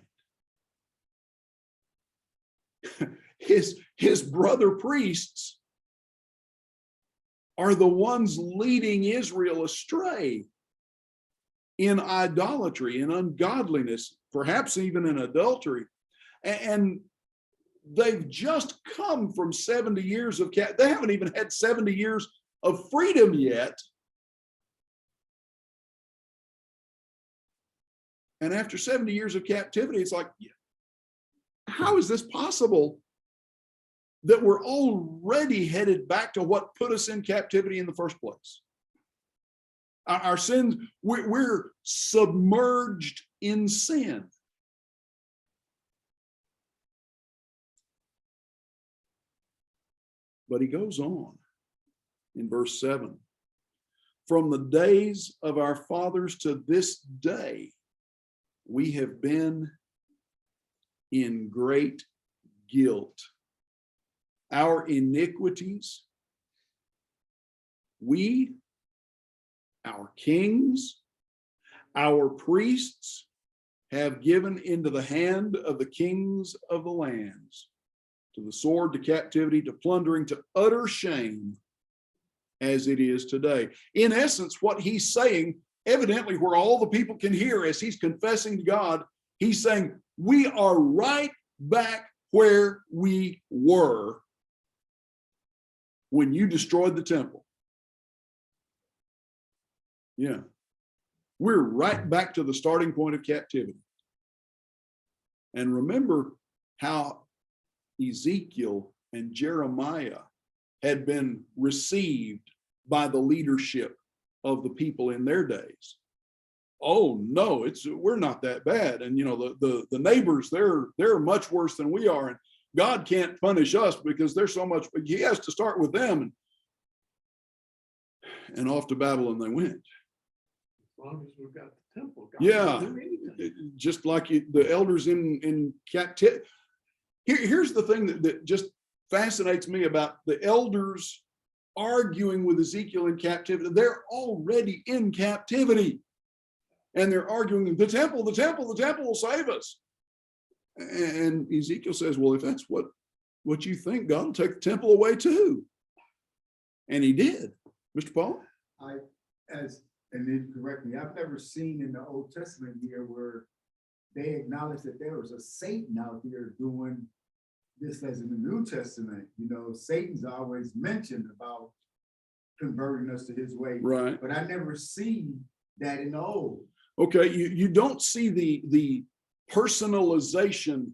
His brother priests are the ones leading Israel astray in idolatry, in ungodliness, perhaps even in adultery. And they've just come from 70 years of they haven't even had 70 years of freedom yet. And after 70 years of captivity, it's like, how is this possible that we're already headed back to what put us in captivity in the first place? Our sins, we're submerged in sin. But he goes on in verse 7. From the days of our fathers to this day, we have been in great guilt. Our iniquities, we, our kings, our priests, have given into the hand of the kings of the lands, to the sword, to captivity, to plundering, to utter shame, as it is today. In essence, what he's saying, evidently where all the people can hear as he's confessing to God, he's saying, we are right back where we were when you destroyed the temple. Yeah. We're right back to the starting point of captivity. And remember how Ezekiel and Jeremiah had been received by the leadership of the people in their days. Oh no, we're not that bad. And the neighbors, they're much worse than we are. And God can't punish us because there's so much, he has to start with them. And off to Babylon they went. As long as we've got the temple. God Yeah, can do anything. just like the elders in captivity. Here's the thing that just fascinates me about the elders arguing with Ezekiel in captivity. They're already in captivity. And they're arguing, the temple will save us. And Ezekiel says, well, if that's what you think, God will take the temple away too. And he did. Mr. Paul? And then correct me, I've never seen in the Old Testament here where they acknowledge that there was a Satan out there doing this as in the New Testament. Satan's always mentioned about converting us to his way. Right. But I never see that in the Old. Okay, you don't see the personalization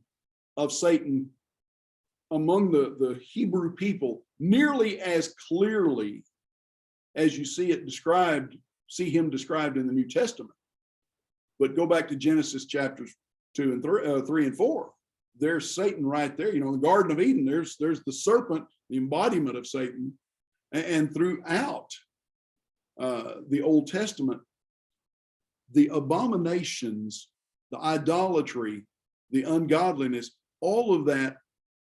of Satan among the Hebrew people nearly as clearly as you see him described in the New Testament. But go back to Genesis chapters 2 and 3 and 4. There's Satan right there. In the Garden of Eden, there's the serpent, the embodiment of Satan. And throughout the Old Testament, the abominations, the idolatry, the ungodliness, all of that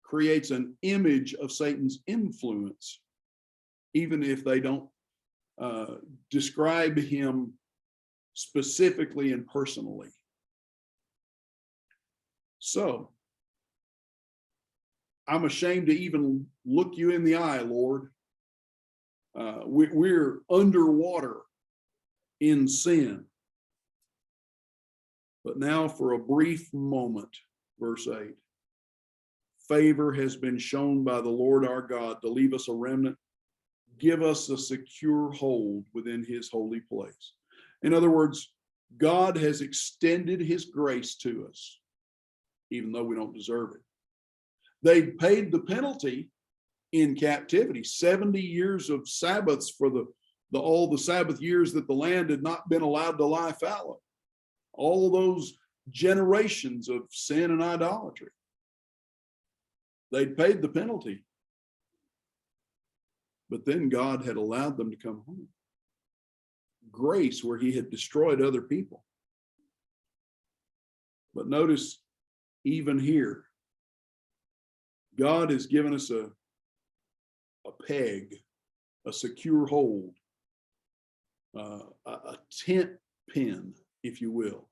creates an image of Satan's influence, even if they don't describe him specifically and personally. So, I'm ashamed to even look you in the eye, Lord. We're underwater in sin. But now for a brief moment, verse 8, favor has been shown by the Lord our God to leave us a remnant, give us a secure hold within his holy place. In other words, God has extended his grace to us, even though we don't deserve it. They paid the penalty in captivity, 70 years of Sabbaths for all the Sabbath years that the land had not been allowed to lie fallow. All those generations of sin and idolatry. They'd paid the penalty. But then God had allowed them to come home. Grace where he had destroyed other people. But notice, even here, God has given us a peg, a secure hold, a tent pin, if you will.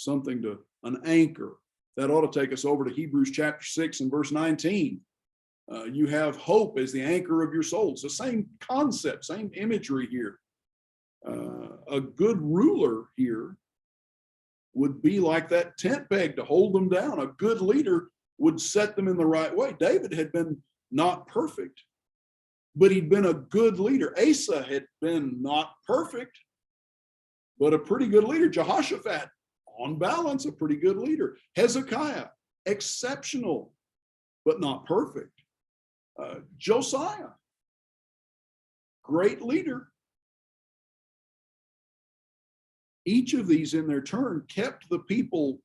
An anchor. That ought to take us over to Hebrews chapter 6 and verse 19. You have hope as the anchor of your soul. It's the same concept, same imagery here. A good ruler here would be like that tent peg to hold them down. A good leader would set them in the right way. David had been not perfect, but he'd been a good leader. Asa had been not perfect, but a pretty good leader. Jehoshaphat, on balance, a pretty good leader. Hezekiah, exceptional, but not perfect. Josiah, great leader. Each of these in their turn kept the people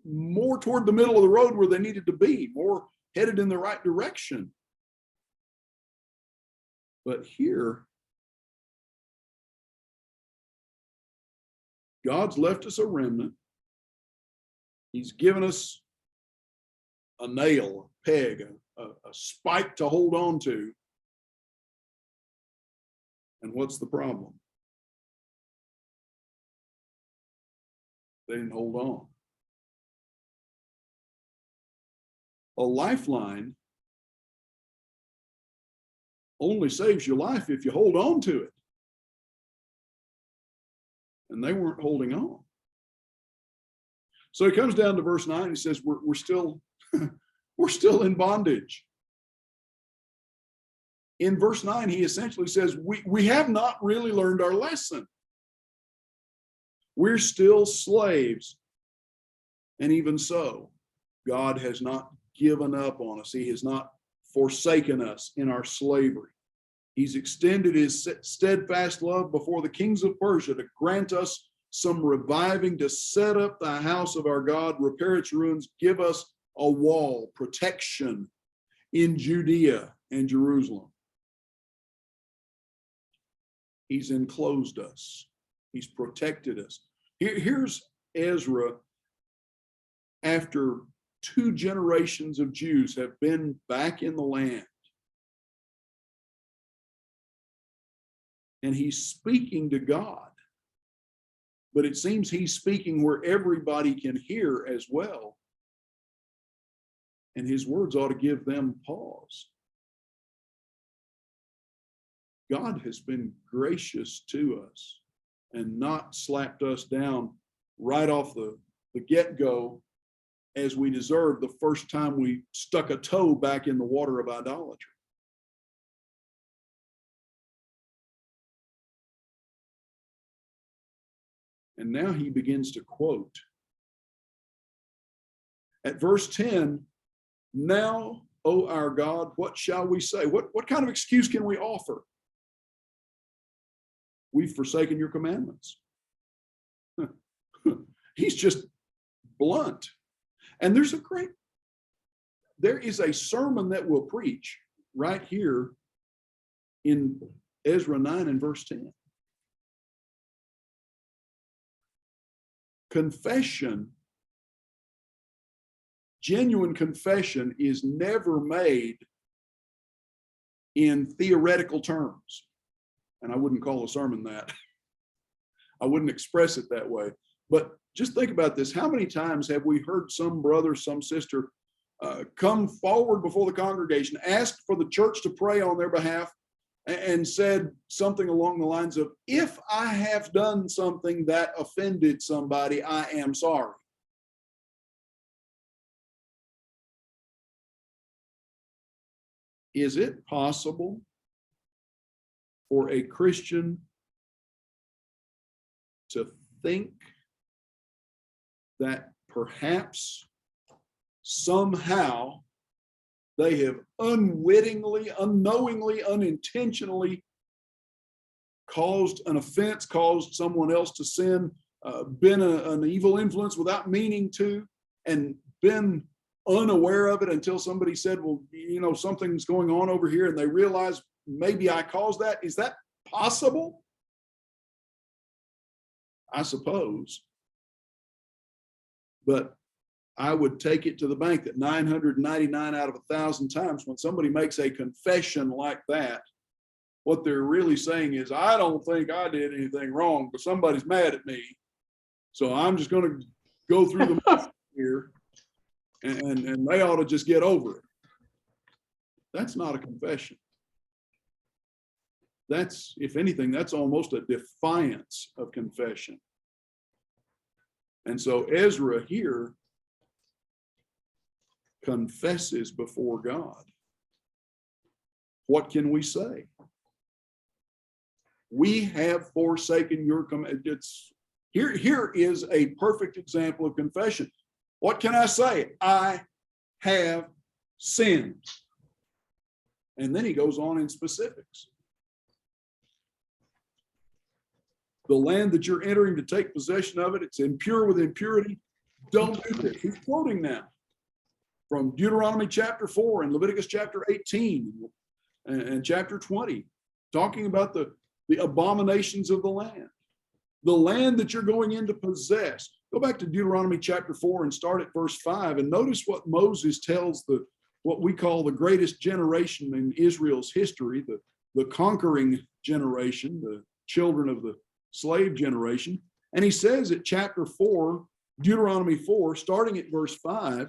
more toward the middle of the road where they needed to be, more headed in the right direction. But here, God's left us a remnant. He's given us a nail, a peg, a spike to hold on to. And what's the problem? They didn't hold on. A lifeline only saves your life if you hold on to it. And they weren't holding on. So he comes down to verse 9. He says, we're still in bondage. In verse 9, he essentially says, we have not really learned our lesson. We're still slaves. And even so, God has not given up on us. He has not forsaken us in our slavery. He's extended his steadfast love before the kings of Persia to grant us some reviving, to set up the house of our God, repair its ruins, give us a wall, protection in Judea and Jerusalem. He's enclosed us. He's protected us. Here's Ezra, after 2 generations of Jews have been back in the land. And he's speaking to God. But it seems he's speaking where everybody can hear as well. And his words ought to give them pause. God has been gracious to us and not slapped us down right off the get-go as we deserved the first time we stuck a toe back in the water of idolatry. And now he begins to quote. At verse 10, now, O our God, what shall we say? What kind of excuse can we offer? We've forsaken your commandments. He's just blunt. And there is a sermon that we'll preach right here in Ezra 9 and verse 10. Confession, genuine confession, is never made in theoretical terms. And I wouldn't call a sermon that. I wouldn't express it that way. But just think about this. How many times have we heard some brother, some sister come forward before the congregation, ask for the church to pray on their behalf, and said something along the lines of, if I have done something that offended somebody, I am sorry. Is it possible for a Christian to think that perhaps somehow they have unwittingly, unknowingly, unintentionally caused an offense, caused someone else to sin, been an evil influence without meaning to, and been unaware of it until somebody said, well, you know, something's going on over here, and they realize maybe I caused that? Is that possible? I suppose. But I would take it to the bank that 999 out of 1,000 times when somebody makes a confession like that, what they're really saying is, I don't think I did anything wrong, but somebody's mad at me. So I'm just going to go through the motions here, and they ought to just get over it. That's not a confession. That's, if anything, that's almost a defiance of confession. And so Ezra here confesses before God. What can we say? We have forsaken your command. Here is a perfect example of confession. What can I say? I have sinned. And then he goes on in specifics. The land that you're entering to take possession of it, it's impure with impurity. Don't do this. He's quoting now from Deuteronomy chapter 4 and Leviticus chapter 18 and chapter 20, talking about the abominations of the land. The land that you're going in to possess. Go back to Deuteronomy chapter 4 and start at verse 5 and notice what Moses tells what we call the greatest generation in Israel's history, the conquering generation, the children of the slave generation. And he says at chapter 4, Deuteronomy 4, starting at verse 5,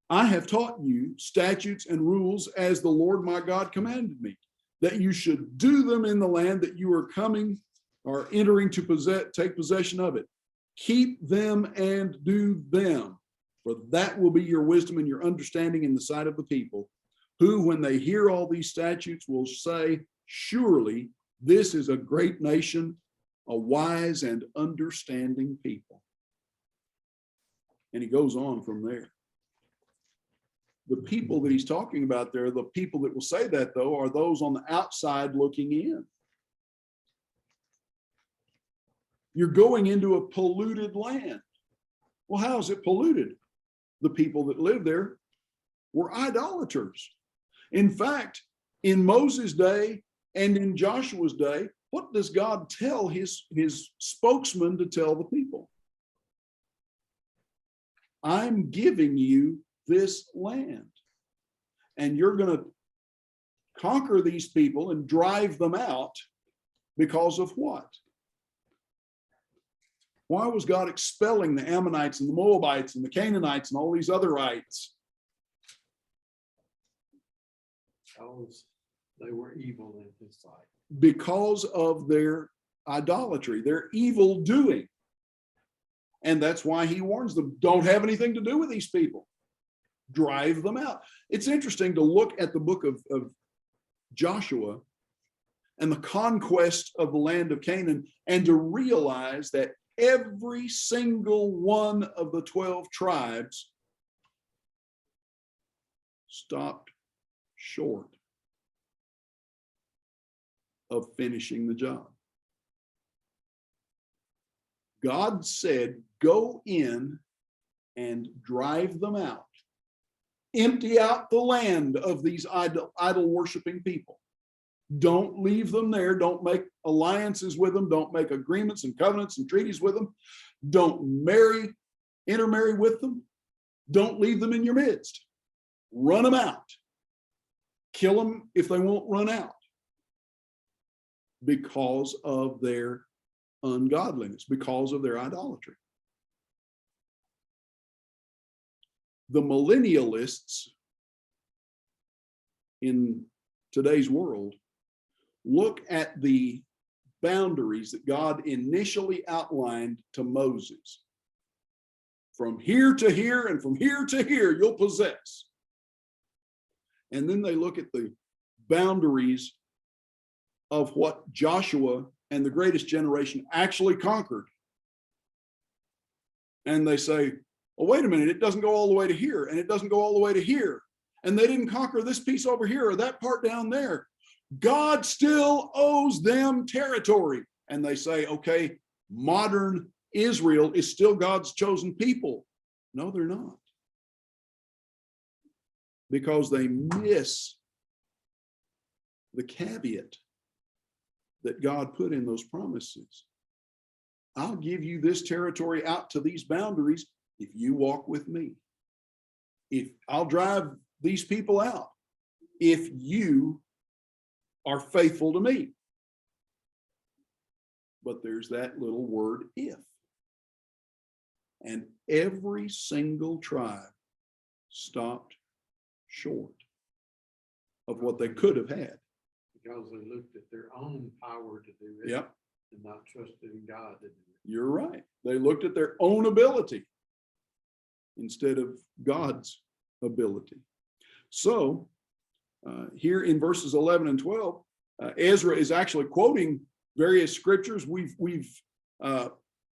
I have taught you statutes and rules as the Lord my God commanded me, that you should do them in the land that you are coming or entering to take possession of it. Keep them and do them, for that will be your wisdom and your understanding in the sight of the people, who, when they hear all these statutes, will say, surely this is a great nation, a wise and understanding people. And he goes on from there. The people that he's talking about there, the people that will say that, though, are those on the outside looking in. You're going into a polluted land. Well, how is it polluted? The people that live there were idolaters. In fact, in Moses' day and in Joshua's day, what does God tell his spokesman to tell the people? I'm giving you this land, and you're going to conquer these people and drive them out because of what? Why was God expelling the Ammonites and the Moabites and the Canaanites and all these otherites? Because they were evil in his sight. Because of their idolatry, their evil doing. And that's why he warns them, don't have anything to do with these people. Drive them out. It's interesting to look at the book of Joshua and the conquest of the land of Canaan and to realize that every single one of the 12 tribes stopped short of finishing the job. God said, go in and drive them out. Empty out the land of these idol worshiping people. Don't leave them there. Don't make alliances with them. Don't make agreements and covenants and treaties with them. Don't intermarry with them. Don't leave them in your midst. Run them out. Kill them if they won't run out because of their ungodliness, because of their idolatry. The millennialists in today's world look at the boundaries that God initially outlined to Moses. From here to here and from here to here, you'll possess. And then they look at the boundaries of what Joshua and the greatest generation actually conquered. And they say, well, wait a minute, it doesn't go all the way to here, and it doesn't go all the way to here. And they didn't conquer this piece over here or that part down there. God still owes them territory. And they say, okay, modern Israel is still God's chosen people. No, they're not. Because they miss the caveat that God put in those promises. I'll give you this territory out to these boundaries if you walk with me. If I'll drive these people out, if you are faithful to me. But there's that little word if. And every single tribe stopped short of what they could have had. Because they looked at their own power to do it. Yep. And not trusted in God to do it. You're right. They looked at their own ability instead of God's ability. So here in verses 11 and 12, Ezra is actually quoting various scriptures. We've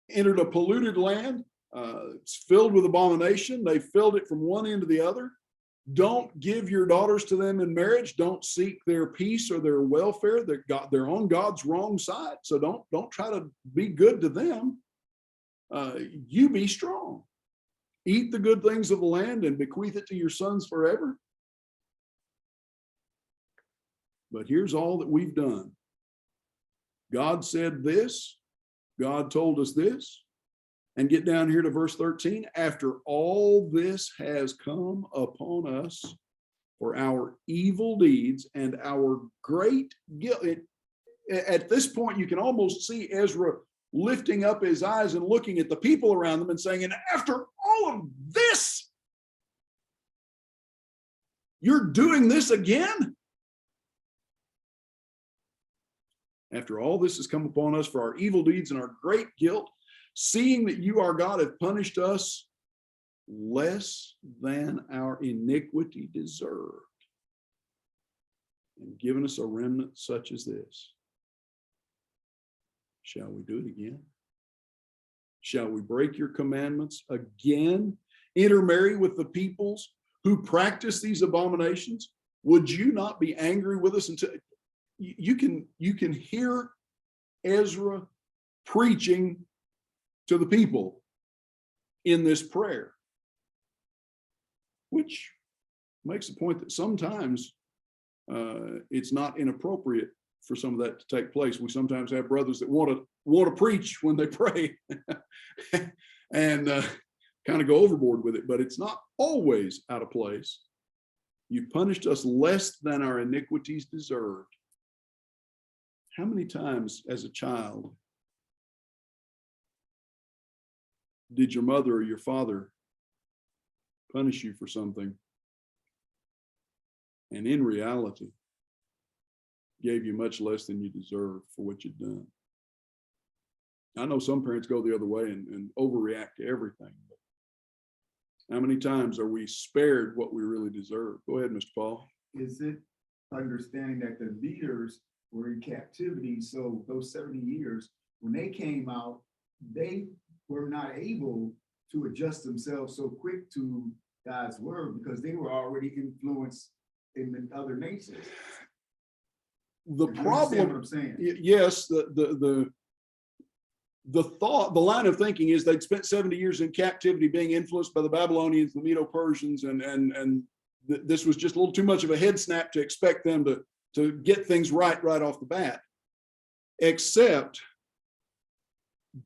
entered a polluted land. It's filled with abomination. They filled it from one end to the other. Don't give your daughters to them in marriage. Don't seek their peace or their welfare. They're on God's wrong side. So don't try to be good to them. You be strong. Eat the good things of the land and bequeath it to your sons forever. But here's all that we've done. God said this. God told us this. And get down here to verse 13. After all this has come upon us for our evil deeds and our great guilt. At this point, you can almost see Ezra lifting up his eyes and looking at the people around them and saying, and after all of this, you're doing this again? After all this has come upon us for our evil deeds and our great guilt, seeing that you, our God, have punished us less than our iniquity deserved, and given us a remnant such as this. shall we do it again? Shall we break your commandments again? Intermarry with the peoples who practice these abominations? Would you not be angry with us until you can hear Ezra preaching to the people in this prayer, which makes the point that sometimes it's not inappropriate for some of that to take place. We sometimes have brothers that want to preach when they pray and kind of go overboard with it, but it's not always out of place. You punished us less than our iniquities deserved. How many times as a child did your mother or your father punish you for something and in reality gave you much less than you deserve for what you'd done? I know some parents go the other way and overreact to everything, but how many times are we spared what we really deserve? Go ahead, Mr. Paul. Is it understanding that the leaders were in captivity? So those 70 years, when they came out, they were not able to adjust themselves so quick to God's word because they were already influenced in the other nations. The You understand problem, what I'm saying? yes, the thought, the line of thinking is they'd spent 70 years in captivity being influenced by the Babylonians, the Medo-Persians, and this was just a little too much of a head snap to expect them to get things right off the bat. Except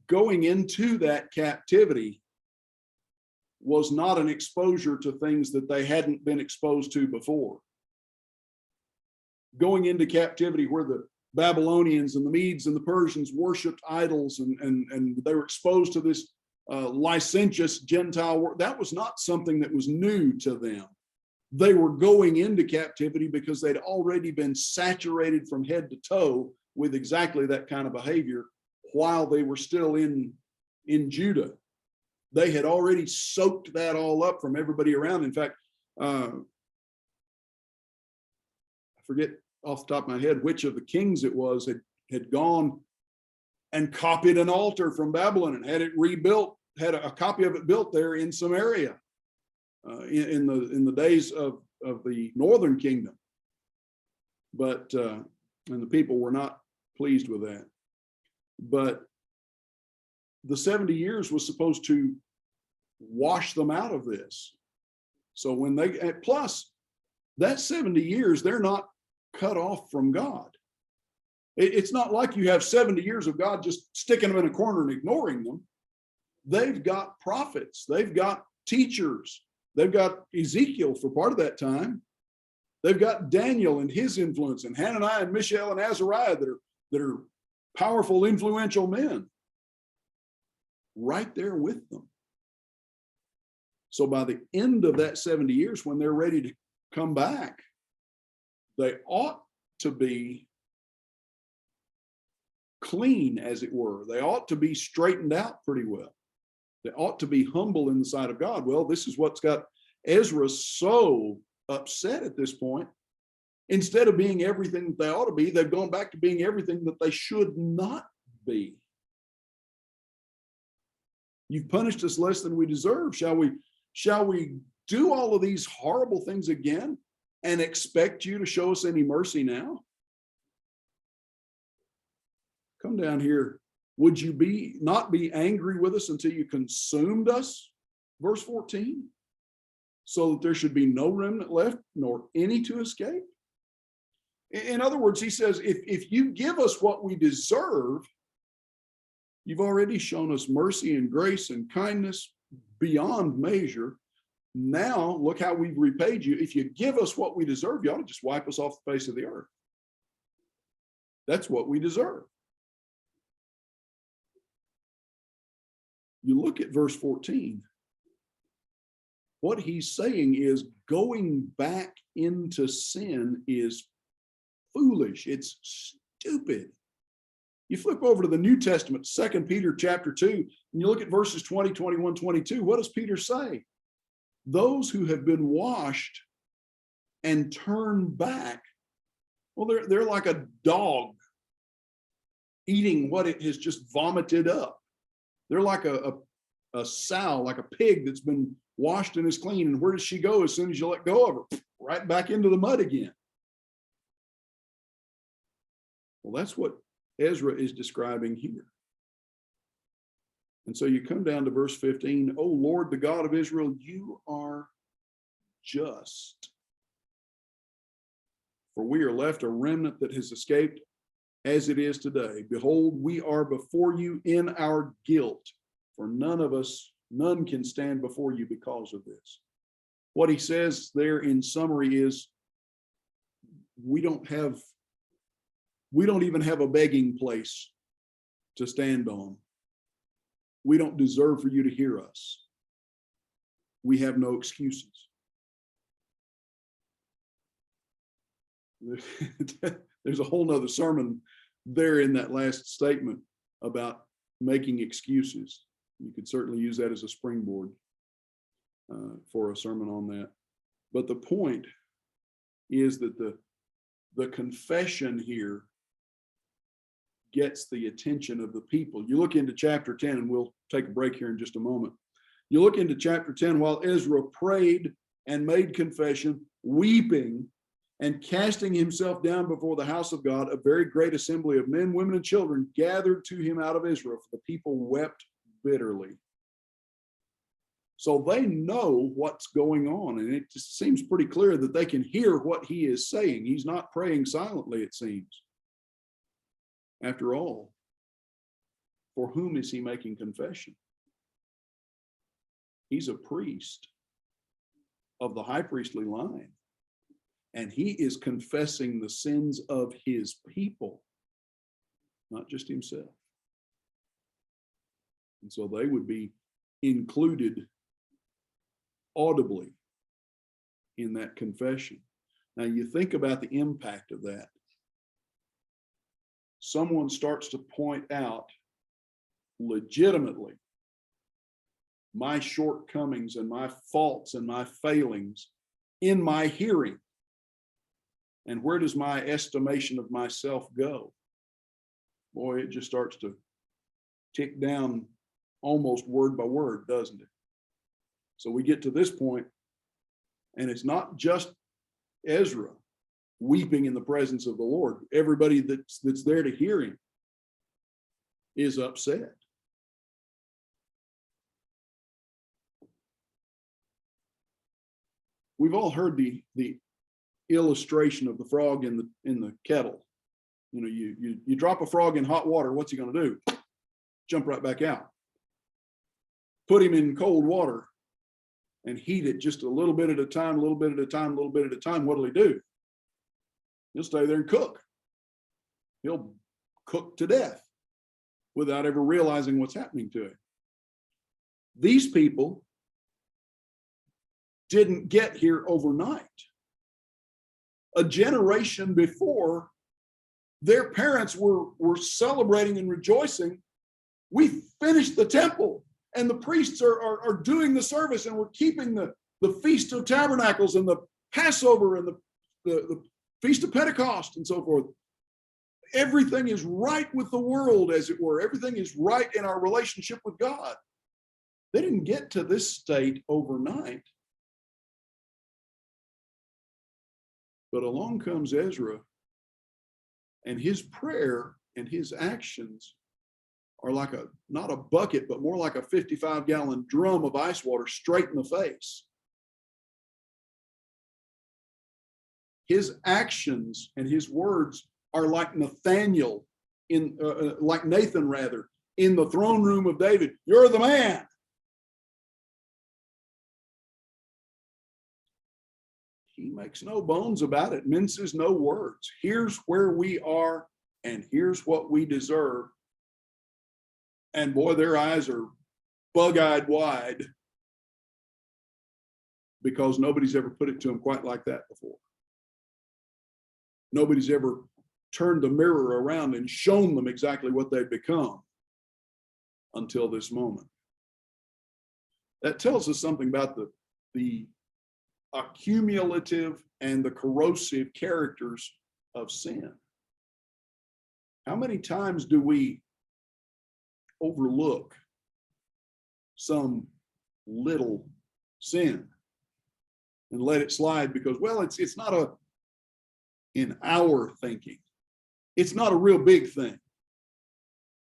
going into that captivity was not an exposure to things that they hadn't been exposed to before. Going into captivity where the Babylonians and the Medes and the Persians worshiped idols and they were exposed to this licentious Gentile world, that was not something that was new to them. They were going into captivity because they'd already been saturated from head to toe with exactly that kind of behavior while they were still in Judah. They had already soaked that all up from everybody around. In fact, I forget off the top of my head which of the kings it was had gone and copied an altar from Babylon and had it rebuilt, had a copy of it built there in Samaria in the days of the northern kingdom. But and the people were not pleased with that. But the 70 years was supposed to wash them out of this. So when they, plus that 70 years, they're not cut off from God. It's not like you have 70 years of God just sticking them in a corner and ignoring them. They've got prophets, they've got teachers, they've got Ezekiel for part of that time. They've got Daniel and his influence, and Hananiah and Mishael and Azariah that are powerful, influential men right there with them. So by the end of that 70 years, when they're ready to come back, they ought to be clean, as it were. They ought to be straightened out pretty well. They ought to be humble in the sight of God. Well, this is what's got Ezra so upset at this point. Instead of being everything that they ought to be, they've gone back to being everything that they should not be. You've punished us less than we deserve. Shall we do all of these horrible things again and expect you to show us any mercy now? Come down here. Would you not be angry with us until you consumed us? Verse 14. So that there should be no remnant left, nor any to escape. In other words, he says, if you give us what we deserve, you've already shown us mercy and grace and kindness beyond measure. Now, look how we've repaid you. If you give us what we deserve, you ought to just wipe us off the face of the earth. That's what we deserve. You look at verse 14. What he's saying is going back into sin is foolish. It's stupid. You flip over to the New Testament, 2 Peter chapter 2, and you look at verses 20, 21, 22. What does Peter say? Those who have been washed and turned back, well, they're like a dog eating what it has just vomited up. They're like a sow, like a pig that's been washed and is clean. And where does she go as soon as you let go of her? Right back into the mud again. Well, that's what Ezra is describing here. And so you come down to verse 15. Oh Lord, the God of Israel, you are just. For we are left a remnant that has escaped as it is today. Behold, we are before you in our guilt, for none can stand before you because of this. What he says there in summary is, we don't even have a begging place to stand on. We don't deserve for you to hear us. We have no excuses. There's a whole nother sermon there in that last statement about making excuses. You could certainly use that as a springboard for a sermon on that. But the point is that the confession here gets the attention of the people. You look into chapter 10, and we'll take a break here in just a moment. You look into chapter 10, while Ezra prayed and made confession, weeping and casting himself down before the house of God, a very great assembly of men, women, and children gathered to him out of Israel, for the people wept bitterly. So they know what's going on, and it just seems pretty clear that they can hear what he is saying. He's not praying silently, it seems. After all, for whom is he making confession? He's a priest of the high priestly line, and he is confessing the sins of his people, not just himself. And so they would be included audibly in that confession. Now you think about the impact of that. Someone starts to point out legitimately my shortcomings and my faults and my failings in my hearing. And where does my estimation of myself go? Boy, it just starts to tick down almost word by word, doesn't it? So we get to this point, and it's not just Ezra weeping in the presence of the Lord. Everybody that's there to hear him is upset. We've all heard the illustration of the frog in the kettle. You know, you drop a frog in hot water, what's he going to do? Jump right back out. Put him in cold water and heat it just a little bit at a time, a little bit at a time, a little bit at a time. What'll he do? He'll stay there and cook. He'll cook to death without ever realizing what's happening to him. These people didn't get here overnight. A generation before, their parents were celebrating and rejoicing. We finished the temple, and the priests are doing the service, and we're keeping the Feast of Tabernacles and the Passover and the Feast of Pentecost and so forth. Everything is right with the world, as it were. Everything is right in our relationship with God. They didn't get to this state overnight. But along comes Ezra, and his prayer and his actions are like not a bucket, but more like a 55-gallon drum of ice water straight in the face. His actions and his words are like Nathaniel like Nathan rather, in the throne room of David. You're the man. He makes no bones about it, minces no words. Here's where we are, and here's what we deserve. And boy, their eyes are bug-eyed wide, because nobody's ever put it to them quite like that before. Nobody's ever turned the mirror around and shown them exactly what they've become until this moment. That tells us something about the accumulative and the corrosive characters of sin. How many times do we overlook some little sin and let it slide because, well, it's not in our thinking, it's not a real big thing.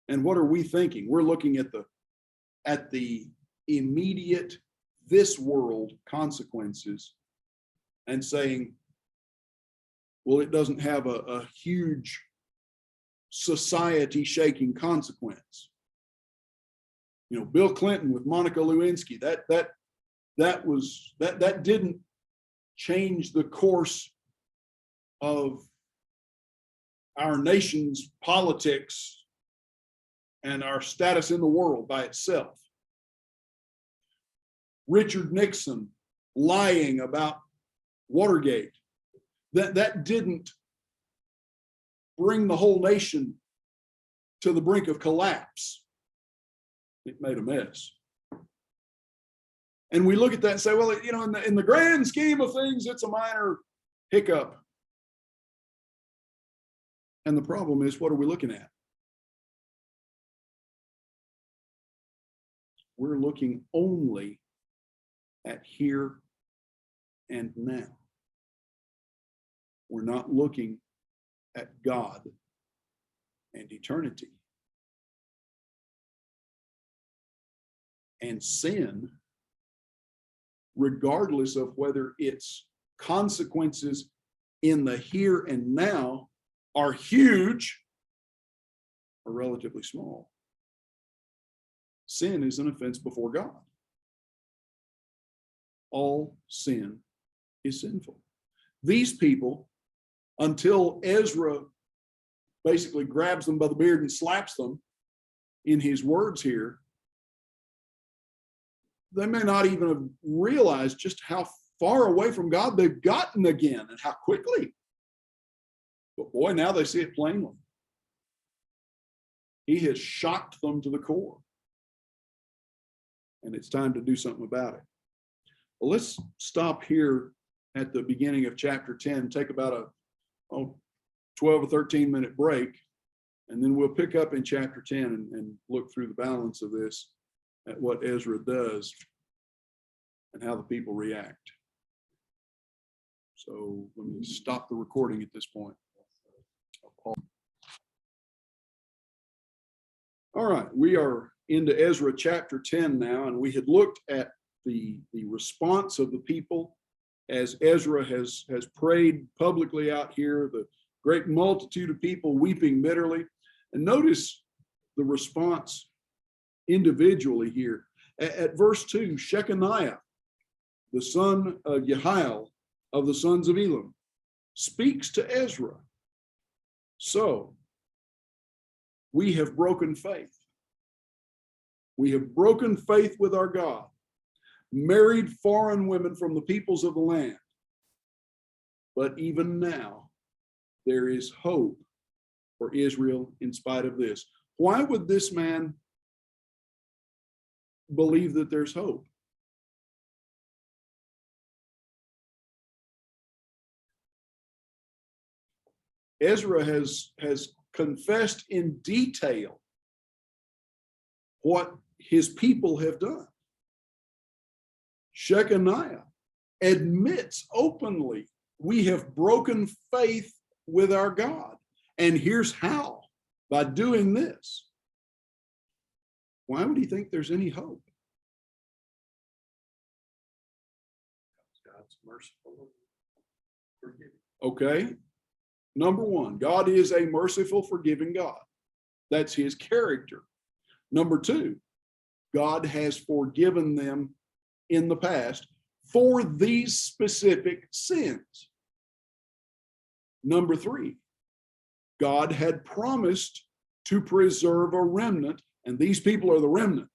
And what are we thinking? We're looking at the immediate, this world consequences and saying, well, it doesn't have a huge society shaking consequence. You know, Bill Clinton with Monica Lewinsky, that didn't change the course of our nation's politics and our status in the world by itself. Richard Nixon lying about Watergate, that didn't bring the whole nation to the brink of collapse. It made a mess. And we look at that and say, well, you know, in the grand scheme of things, it's a minor hiccup. And the problem is, what are we looking at? We're looking only at here and now. We're not looking at God and eternity. And sin, regardless of whether its consequences in the here and now are huge or relatively small, sin is an offense before God. All sin is sinful. These people, until Ezra basically grabs them by the beard and slaps them in his words here, they may not even have realized just how far away from God they've gotten again and how quickly. But boy, now they see it plainly. He has shocked them to the core. And it's time to do something about it. Well, let's stop here at the beginning of chapter 10, take about a 12 or 13 minute break, and then we'll pick up in chapter 10 and look through the balance of this at what Ezra does and how the people react. So let me stop the recording at this point. All right, we are into Ezra chapter 10 now, and we had looked at the response of the people as Ezra has prayed publicly out here, the great multitude of people weeping bitterly. And notice the response individually here. At verse 2, Shechaniah, the son of Jehiel of the sons of Elam, speaks to Ezra. So, we have broken faith. We have broken faith with our God, married foreign women from the peoples of the land. But even now, there is hope for Israel in spite of this. Why would this man believe that there's hope? Ezra has confessed in detail what his people have done. Shechaniah admits openly, we have broken faith with our God. And here's how, by doing this. Why would he think there's any hope? God's merciful and forgiving. Okay. Number one, God is a merciful, forgiving God. That's his character. Number two, God has forgiven them in the past for these specific sins. Number three, God had promised to preserve a remnant, and these people are the remnant.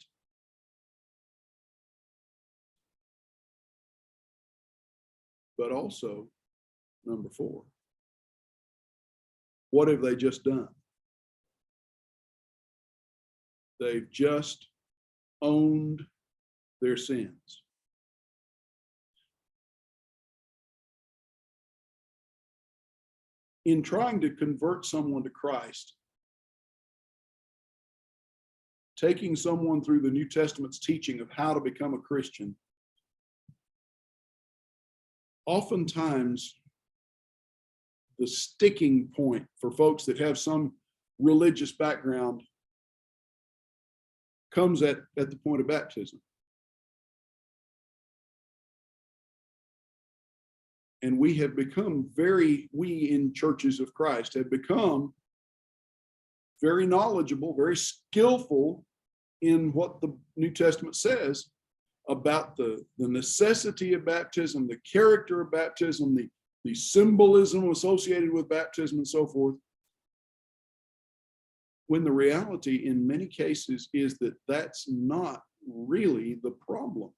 But also, number four, what have they just done? They've just owned their sins. In trying to convert someone to Christ, taking someone through the New Testament's teaching of how to become a Christian, oftentimes the sticking point for folks that have some religious background comes at the point of baptism. And we in churches of Christ have become very knowledgeable, very skillful in what the New Testament says about the necessity of baptism, the character of baptism, the symbolism associated with baptism and so forth. When the reality in many cases is that that's not really the problem.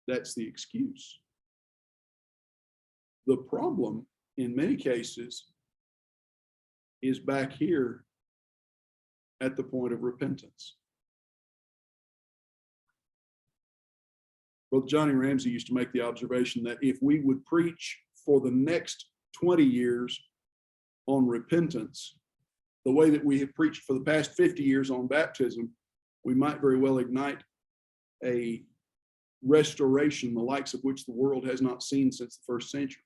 That's the excuse. The problem in many cases is back here at the point of repentance. Brother Johnny Ramsey used to make the observation that if we would preach for the next 20 years on repentance, the way that we have preached for the past 50 years on baptism, we might very well ignite a restoration, the likes of which the world has not seen since the first century.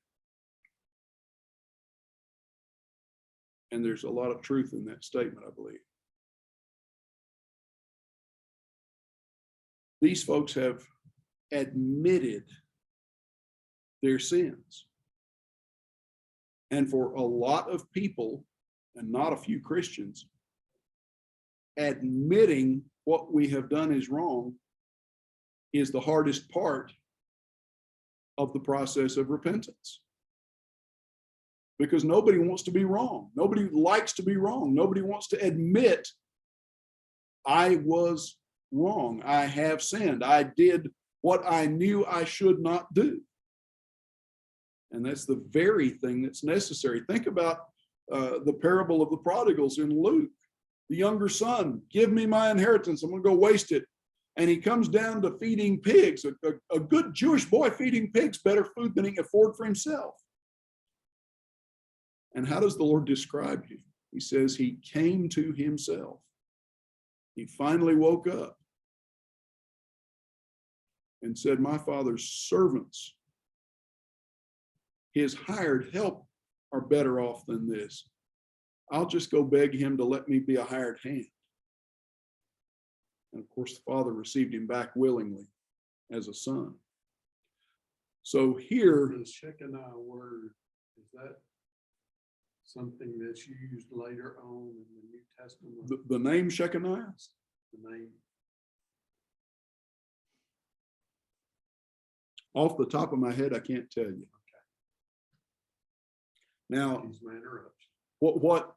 And there's a lot of truth in that statement, I believe. These folks have admitted their sins. And for a lot of people, and not a few Christians, admitting what we have done is wrong is the hardest part of the process of repentance. Because nobody wants to be wrong. Nobody likes to be wrong. Nobody wants to admit, I was wrong. I have sinned. I did what I knew I should not do. And that's the very thing that's necessary. Think about the parable of the prodigals in Luke. The younger son, give me my inheritance. I'm going to go waste it. And he comes down to feeding pigs. A good Jewish boy feeding pigs, better food than he can afford for himself. And how does the Lord describe him? He says he came to himself. He finally woke up and said, my father's servants, his hired help, are better off than this. I'll just go beg him to let me be a hired hand. And of course, the father received him back willingly as a son. So here, The Shekinah word, is that something that's used later on in the New Testament? the name Shechaniah, The name. off the top of my head, I can't tell you. Now, Excuse my interruption. what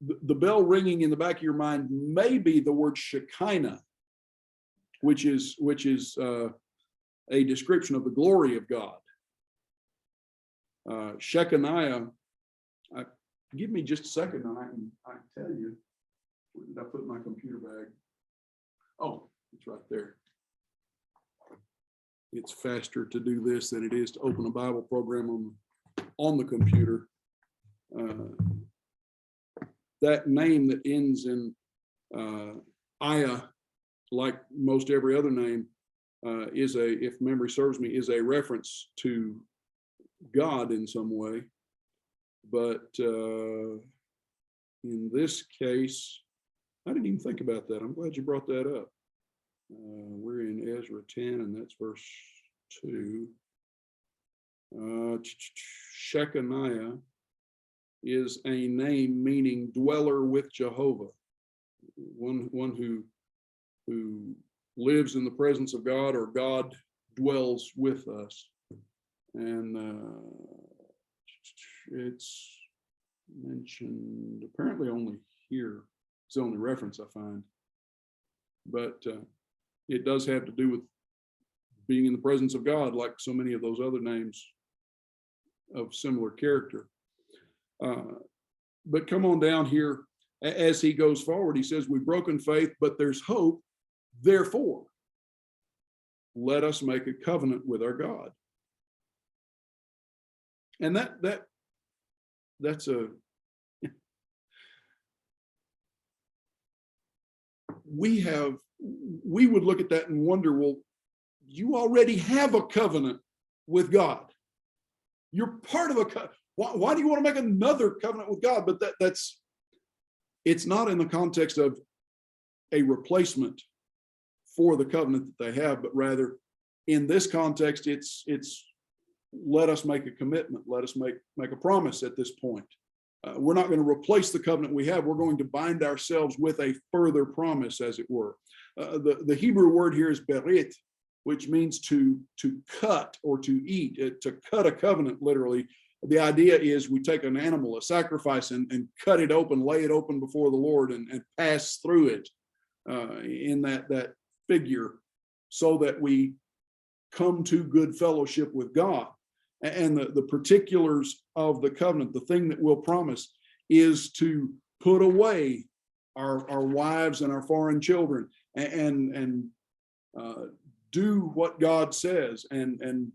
the bell ringing in the back of your mind may be the word Shekinah, which is a description of the glory of God. Shechaniah, give me just a second and I can tell you. Where did I put my computer bag? Oh, it's right there. It's faster to do this than it is to open a Bible program on the computer. That name that ends in Aya, like most every other name, is if memory serves me, is a reference to God in some way. But in this case, I didn't even think about that. I'm glad you brought that up. We're in Ezra 10, and that's verse 2. Shechaniah is a name meaning dweller with Jehovah, one who lives in the presence of God, or God dwells with us. And it's mentioned apparently only here. It's the only reference I find, but it does have to do with being in the presence of God, like so many of those other names of similar character. But come on down here, as he goes forward, he says, we've broken faith, but there's hope. Therefore, let us make a covenant with our God. And that's we would look at that and wonder, well, you already have a covenant with God. You're part of a covenant. Why do you want to make another covenant with God? But it's not in the context of a replacement for the covenant that they have, but rather in this context, it's let us make a commitment. Let us make a promise at this point. We're not going to replace the covenant we have. We're going to bind ourselves with a further promise, as it were. The Hebrew word here is berit, which means to cut or to eat, to cut a covenant, literally. The idea is we take an animal, a sacrifice, and cut it open, lay it open before the Lord and pass through it in that figure so that we come to good fellowship with God. And the particulars of the covenant, the thing that we'll promise, is to put away our wives and our foreign children and do what God says and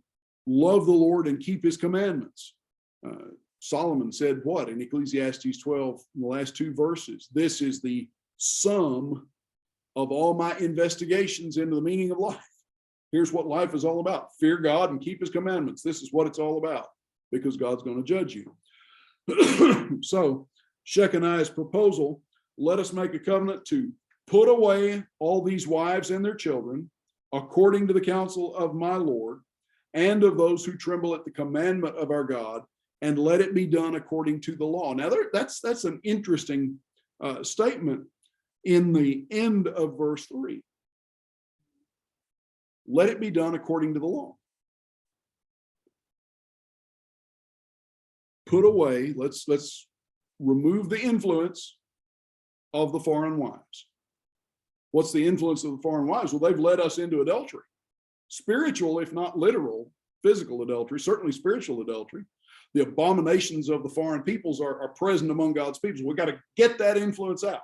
love the Lord and keep his commandments. Solomon said what in Ecclesiastes 12, in the last two verses? This is the sum of all my investigations into the meaning of life. Here's what life is all about. Fear God and keep his commandments. This is what it's all about, because God's going to judge you. So Shechaniah's proposal, let us make a covenant to put away all these wives and their children, according to the counsel of my Lord, and of those who tremble at the commandment of our God, and let it be done according to the law. Now, that's an interesting statement in the end of verse 3. Let it be done according to the law. Put away, let's remove the influence of the foreign wives. What's the influence of the foreign wives? Well, they've led us into adultery. Spiritual, if not literal, physical adultery, certainly spiritual adultery. The abominations of the foreign peoples are present among God's people. We've got to get that influence out.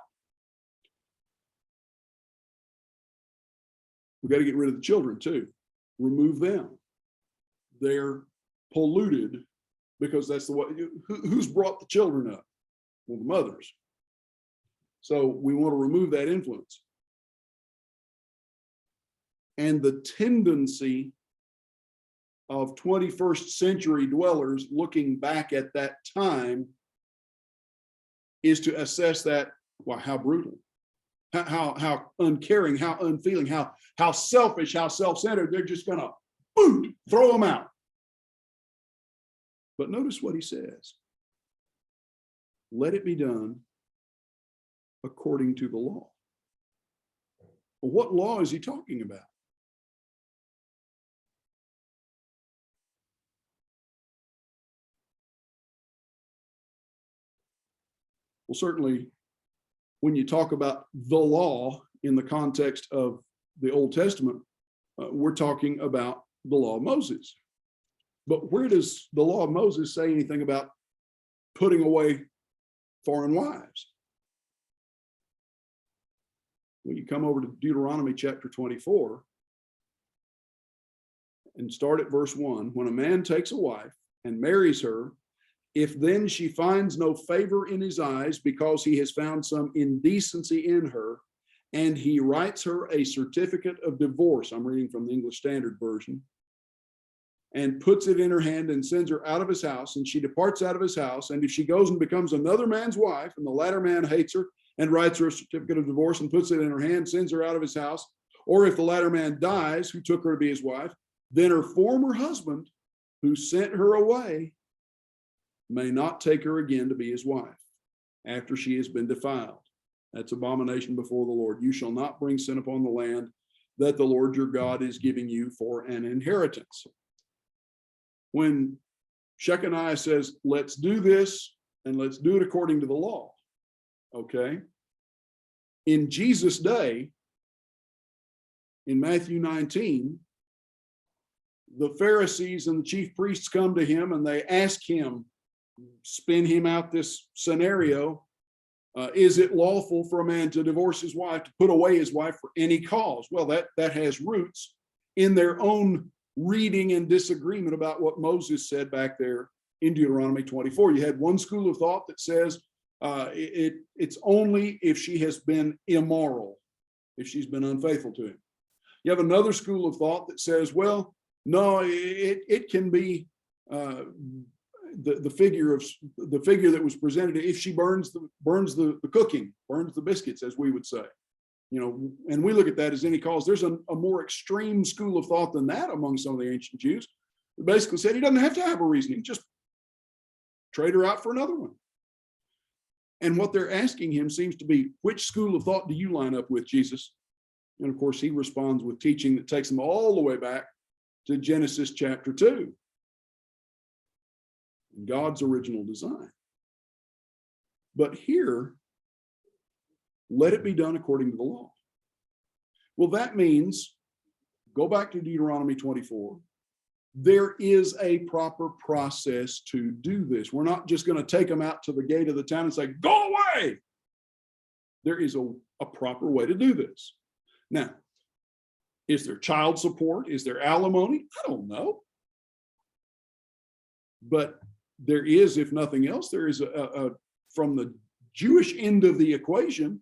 We've got to get rid of the children too. Remove them. They're polluted because that's the way. Who's brought the children up? Well, the mothers. So we want to remove that influence. And the tendency of 21st century dwellers looking back at that time is to assess that, wow, how brutal, how uncaring, how unfeeling, how selfish, how self-centered. They're just gonna boom, throw them out. But notice what he says. Let it be done according to the law. Well, what law is he talking about? Well, certainly when you talk about the law in the context of the Old Testament, we're talking about the law of Moses. But where does the law of Moses say anything about putting away foreign wives? When you come over to Deuteronomy chapter 24 and start at verse 1, when a man takes a wife and marries her, if then she finds no favor in his eyes because he has found some indecency in her, and he writes her a certificate of divorce, I'm reading from the English Standard Version, and puts it in her hand and sends her out of his house, and she departs out of his house, and if she goes and becomes another man's wife, and the latter man hates her and writes her a certificate of divorce and puts it in her hand, sends her out of his house, or if the latter man dies who took her to be his wife, then her former husband who sent her away may not take her again to be his wife after she has been defiled. That's abomination before the Lord. You shall not bring sin upon the land that the Lord your God is giving you for an inheritance. When Shechaniah says, let's do this and let's do it according to the law, okay? In Jesus' day, in Matthew 19, the Pharisees and the chief priests come to him and they ask him, spin him out this scenario. Is it lawful for a man to divorce his wife, to put away his wife for any cause? Well, that has roots in their own reading and disagreement about what Moses said back there in Deuteronomy 24. You had one school of thought that says it's only if she has been immoral if she's been unfaithful to him. You have another school of thought that says, well, no, it can be the figure that was presented if she burns the cooking, burns the biscuits, as we would say. And we look at that as any cause. There's a more extreme school of thought than that among some of the ancient Jews. It basically said he doesn't have to have a reasoning, just trade her out for another one. And what they're asking him seems to be, which school of thought do you line up with, Jesus? And of course, he responds with teaching that takes him all the way back to Genesis chapter 2, God's original design. But here, let it be done according to the law. Well, that means, go back to Deuteronomy 24. There is a proper process to do this. We're not just going to take them out to the gate of the town and say, go away. There is a proper way to do this. Now, is there child support? Is there alimony? I don't know. But there is, if nothing else, there is from the Jewish end of the equation,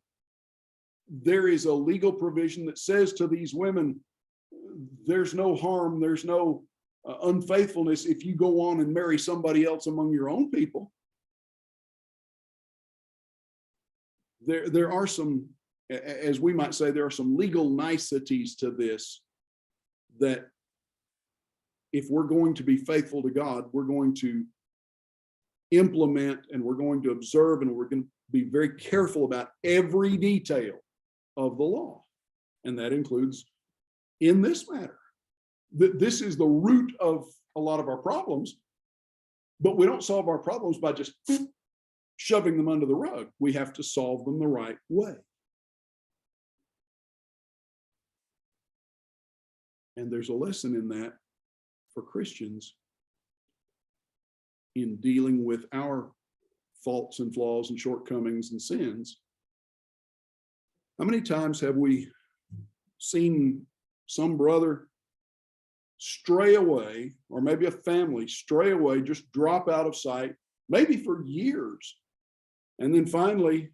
there is a legal provision that says to these women, there's no harm, there's no unfaithfulness if you go on and marry somebody else among your own people. There are some, as we might say, there are some legal niceties to this that if we're going to be faithful to God, we're going to implement and we're going to observe and we're going to be very careful about every detail of the law. And that includes in this matter. This is the root of a lot of our problems, but we don't solve our problems by just shoving them under the rug. We have to solve them the right way. And there's a lesson in that for Christians in dealing with our faults and flaws and shortcomings and sins. How many times have we seen some brother stray away, or maybe a family stray away, just drop out of sight, maybe for years, and then finally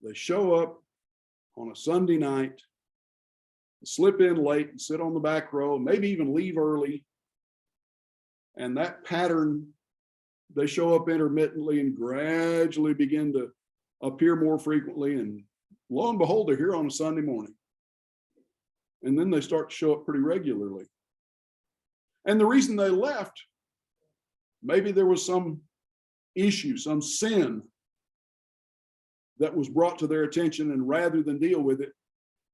they show up on a Sunday night, slip in late and sit on the back row, maybe even leave early, and that pattern, they show up intermittently and gradually begin to appear more frequently, and lo and behold, they're here on a Sunday morning. And then they start to show up pretty regularly. And the reason they left, maybe there was some issue, some sin that was brought to their attention, and rather than deal with it,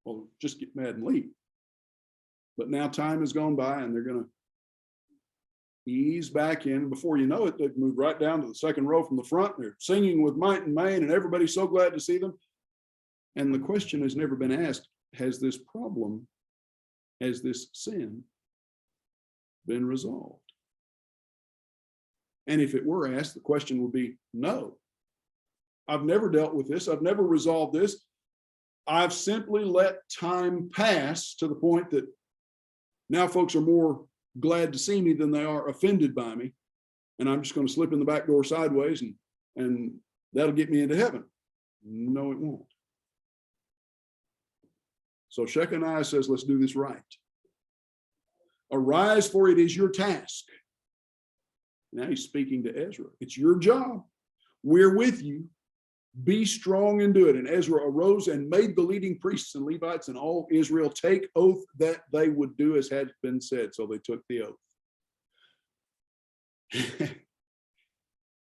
well, just get mad and leave. But now time has gone by and they're going to ease back in. Before you know it, they've moved right down to the second row from the front. They're singing with might and main, and everybody's so glad to see them. And the question has never been asked, has this problem, has this sin been resolved? And if it were asked, the question would be, no. I've never dealt with this. I've never resolved this. I've simply let time pass to the point that now folks are more glad to see me than they are offended by me. And I'm just going to slip in the back door sideways and that'll get me into heaven. No, it won't. So Shechaniah says, let's do this right. Arise, for it is your task. Now he's speaking to Ezra. It's your job. We're with you. Be strong and do it. And Ezra arose and made the leading priests and Levites and all Israel take oath that they would do as had been said. So they took the oath.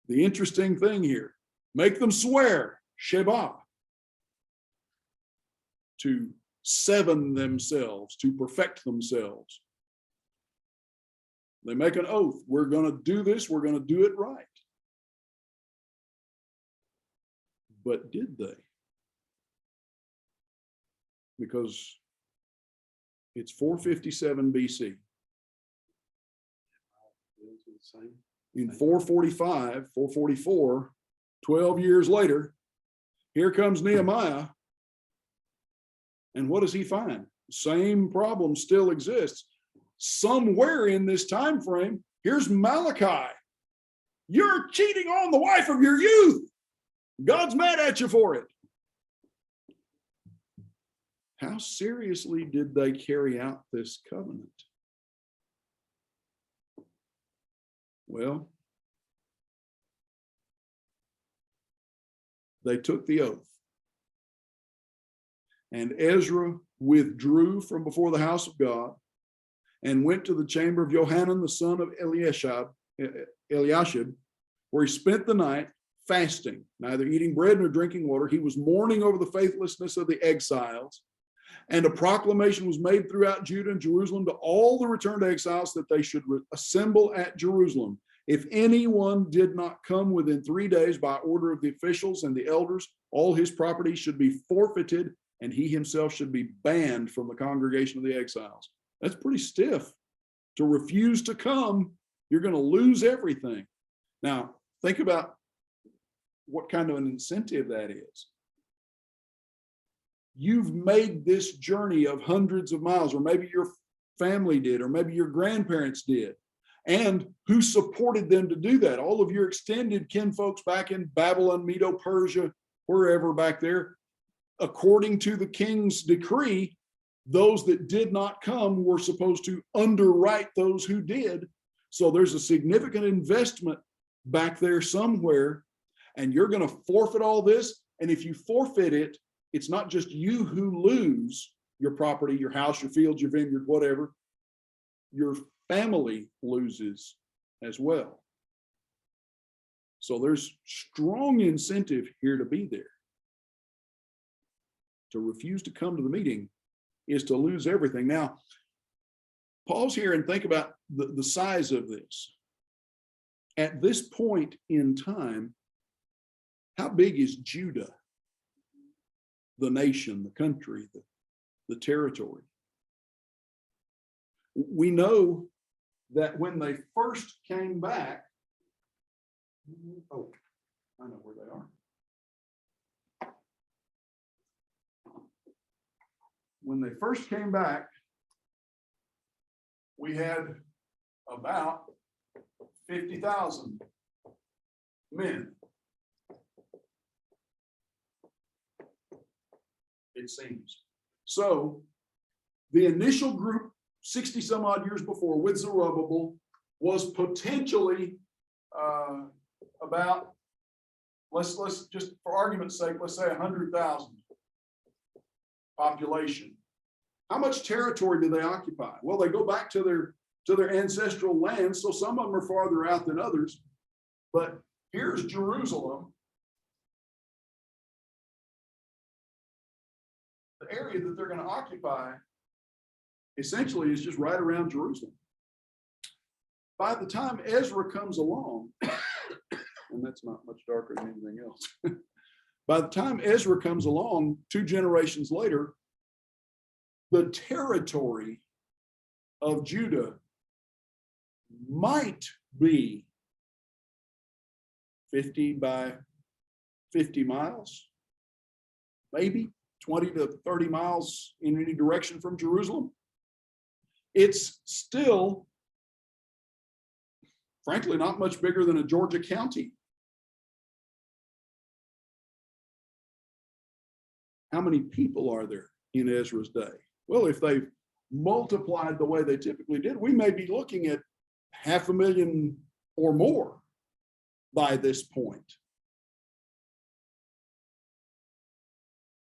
The interesting thing here, make them swear, Sheba, to seven themselves, to perfect themselves. They make an oath. We're going to do this. We're going to do it right. But did they? Because it's 457 BC. In 445, 444, 12 years later, here comes Nehemiah. And what does he find? The same problem still exists. Somewhere in this time frame, here's Malachi. You're cheating on the wife of your youth. God's mad at you for it. How seriously did they carry out this covenant? Well, they took the oath. And Ezra withdrew from before the house of God and went to the chamber of Johanan, the son of Eliashib, where he spent the night fasting, neither eating bread nor drinking water. He was mourning over the faithlessness of the exiles. And a proclamation was made throughout Judah and Jerusalem to all the returned exiles that they should assemble at Jerusalem. If anyone did not come within 3 days by order of the officials and the elders, all his property should be forfeited, and he himself should be banned from the congregation of the exiles. That's pretty stiff. To refuse to come, you're going to lose everything. Now, think about what kind of an incentive that is. You've made this journey of hundreds of miles, or maybe your family did, or maybe your grandparents did. And who supported them to do that? All of your extended kinfolks back in Babylon, Medo-Persia, wherever back there. According to the king's decree, those that did not come were supposed to underwrite those who did. So there's a significant investment back there somewhere, and you're going to forfeit all this. And if you forfeit it, it's not just you who lose your property, your house, your fields, your vineyard, whatever. Your family loses as well. So there's strong incentive here to be there. To refuse to come to the meeting is to lose everything. Now, pause here and think about the size of this. At this point in time, how big is Judah? The nation, the country, the territory. We know that when they first came back, oh, I know where they are. When they first came back, we had about 50,000 men. It seems. So the initial group, 60 some odd years before, with Zerubbabel, was potentially about, let's just for argument's sake, let's say 100,000 population. How much territory do they occupy? Well, they go back to their ancestral lands, so some of them are farther out than others. But here's Jerusalem. The area that they're going to occupy essentially is just right around Jerusalem. By the time Ezra comes along, and that's not much darker than anything else. By the time Ezra comes along, 2 generations later, the territory of Judah might be 50 by 50 miles, maybe 20 to 30 miles in any direction from Jerusalem. It's still, frankly, not much bigger than a Georgia county. How many people are there in Ezra's day? Well, if they multiplied the way they typically did, we may be looking at 500,000 or more by this point.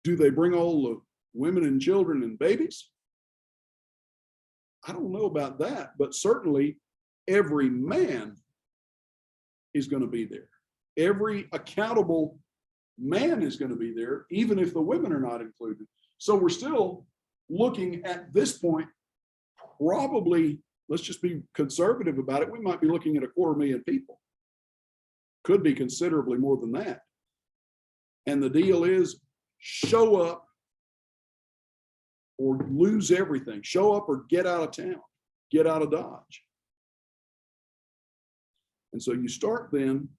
Do they bring all the women and children and babies? I don't know about that, but certainly every man is going to be there. Every accountable man is going to be there, even if the women are not included. So we're still looking at this point, probably, let's just be conservative about it, we might be looking at 250,000 people. Could be considerably more than that. And the deal is, show up or lose everything. Show up or get out of town, get out of Dodge. And so you start then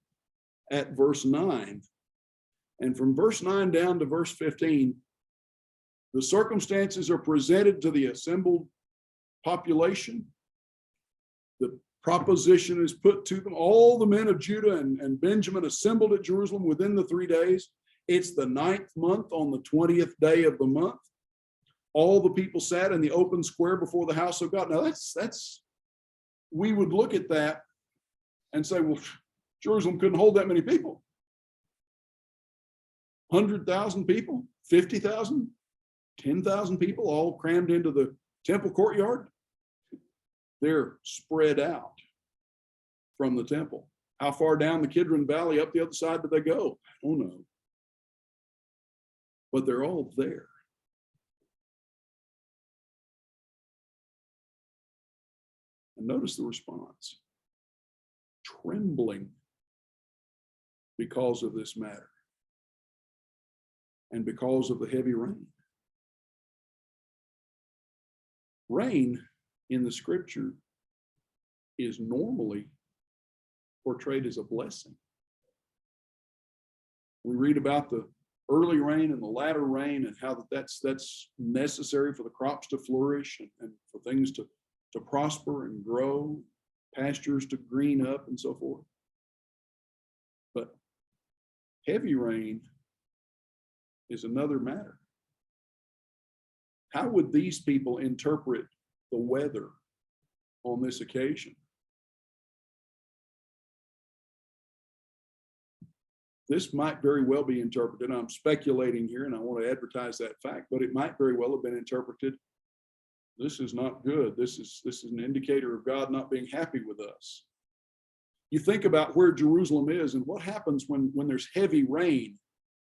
at verse 9. And from verse 9 down to verse 15, the circumstances are presented to the assembled population. The proposition is put to them. All the men of Judah and Benjamin assembled at Jerusalem within the 3 days. It's the 9th month on the 20th day of the month. all the people sat in the open square before the house of God. Now that's we would look at that and say, well, Jerusalem couldn't hold that many people. 100,000 people, 50,000, 10,000 people all crammed into the temple courtyard. They're spread out from the temple. How far down the Kidron Valley up the other side do they go? I don't know. But they're all there. And notice the response. Trembling because of this matter and because of the heavy rain. Rain in the scripture is normally portrayed as a blessing. We read about the early rain and the latter rain and how that's necessary for the crops to flourish and for things to prosper and grow, pastures to green up and so forth. But heavy rain is another matter. How would these people interpret the weather on this occasion? This might very well be interpreted, I'm speculating here and I want to advertise that fact, but it might very well have been interpreted, this is not good. This is an indicator of God not being happy with us. You think about where Jerusalem is and what happens when there's heavy rain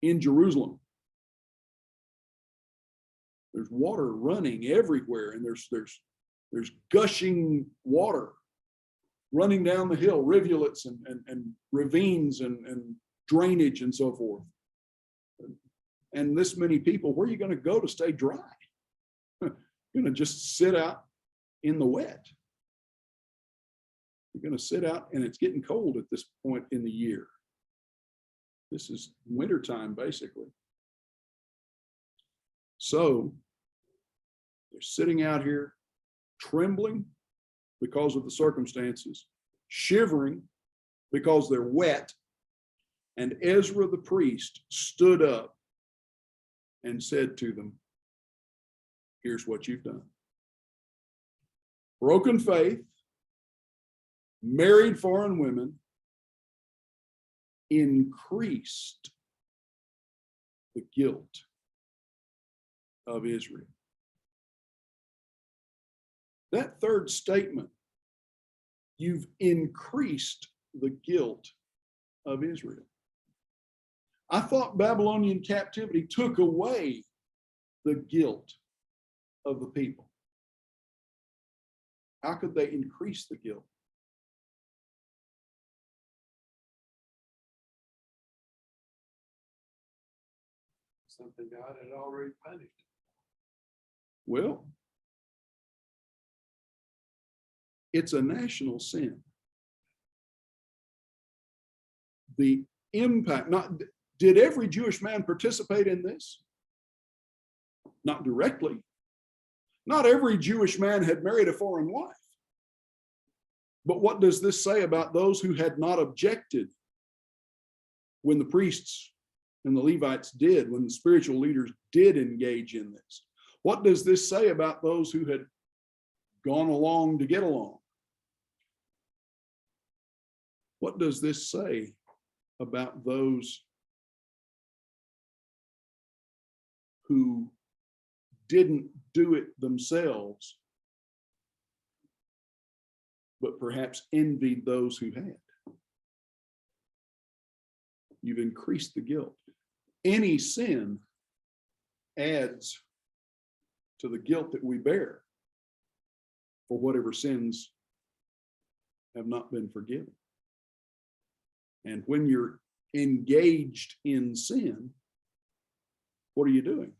in Jerusalem. There's water running everywhere, and there's gushing water running down the hill, rivulets and ravines and drainage and so forth. And this many people, where are you going to go to stay dry? You're going to just sit out in the wet. You're going to sit out, and it's getting cold at this point in the year. This is wintertime, basically. So they're sitting out here trembling because of the circumstances, shivering because they're wet. And Ezra the priest stood up and said to them, here's what you've done. Broken faith, married foreign women, increased the guilt of Israel. That third statement, you've increased the guilt of Israel. I thought Babylonian captivity took away the guilt of the people. How could they increase the guilt? Something God had already punished. Well, it's a national sin. The impact, did every Jewish man participate in this? Not directly. Not every Jewish man had married a foreign wife. But what does this say about those who had not objected when the priests and the Levites did, when the spiritual leaders did engage in this? What does this say about those who had gone along to get along? What does this say about those who didn't do it themselves, but perhaps envied those who had? You've increased the guilt. Any sin adds to the guilt that we bear for whatever sins have not been forgiven. And when you're engaged in sin, what are you doing?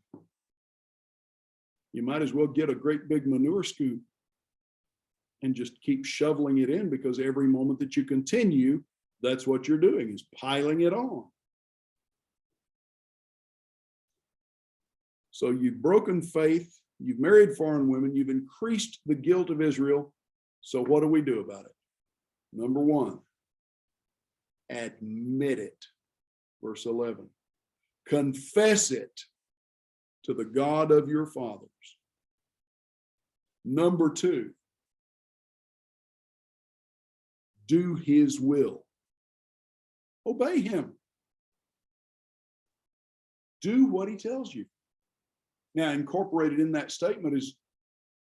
You might as well get a great big manure scoop and just keep shoveling it in, because every moment that you continue, that's what you're doing, is piling it on. So you've broken faith, you've married foreign women, you've increased the guilt of Israel. So what do we do about it? Number one, admit it. Verse 11, confess it to the God of your fathers. Number 2, do his will. Obey him. Do what he tells you. Now, incorporated in that statement is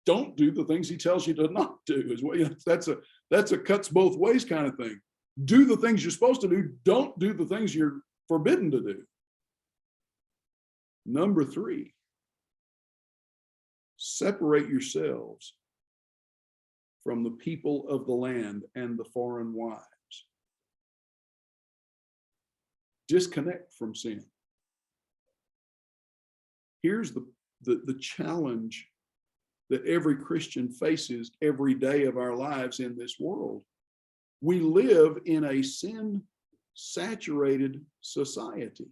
don't do the things he tells you to not do. Is what, that's a cuts both ways kind of thing. Do the things you're supposed to do. Don't do the things you're forbidden to do. Number 3, separate yourselves from the people of the land and the foreign wives. Disconnect from sin. Here's the challenge that every Christian faces every day of our lives in this world. We live in a sin-saturated society.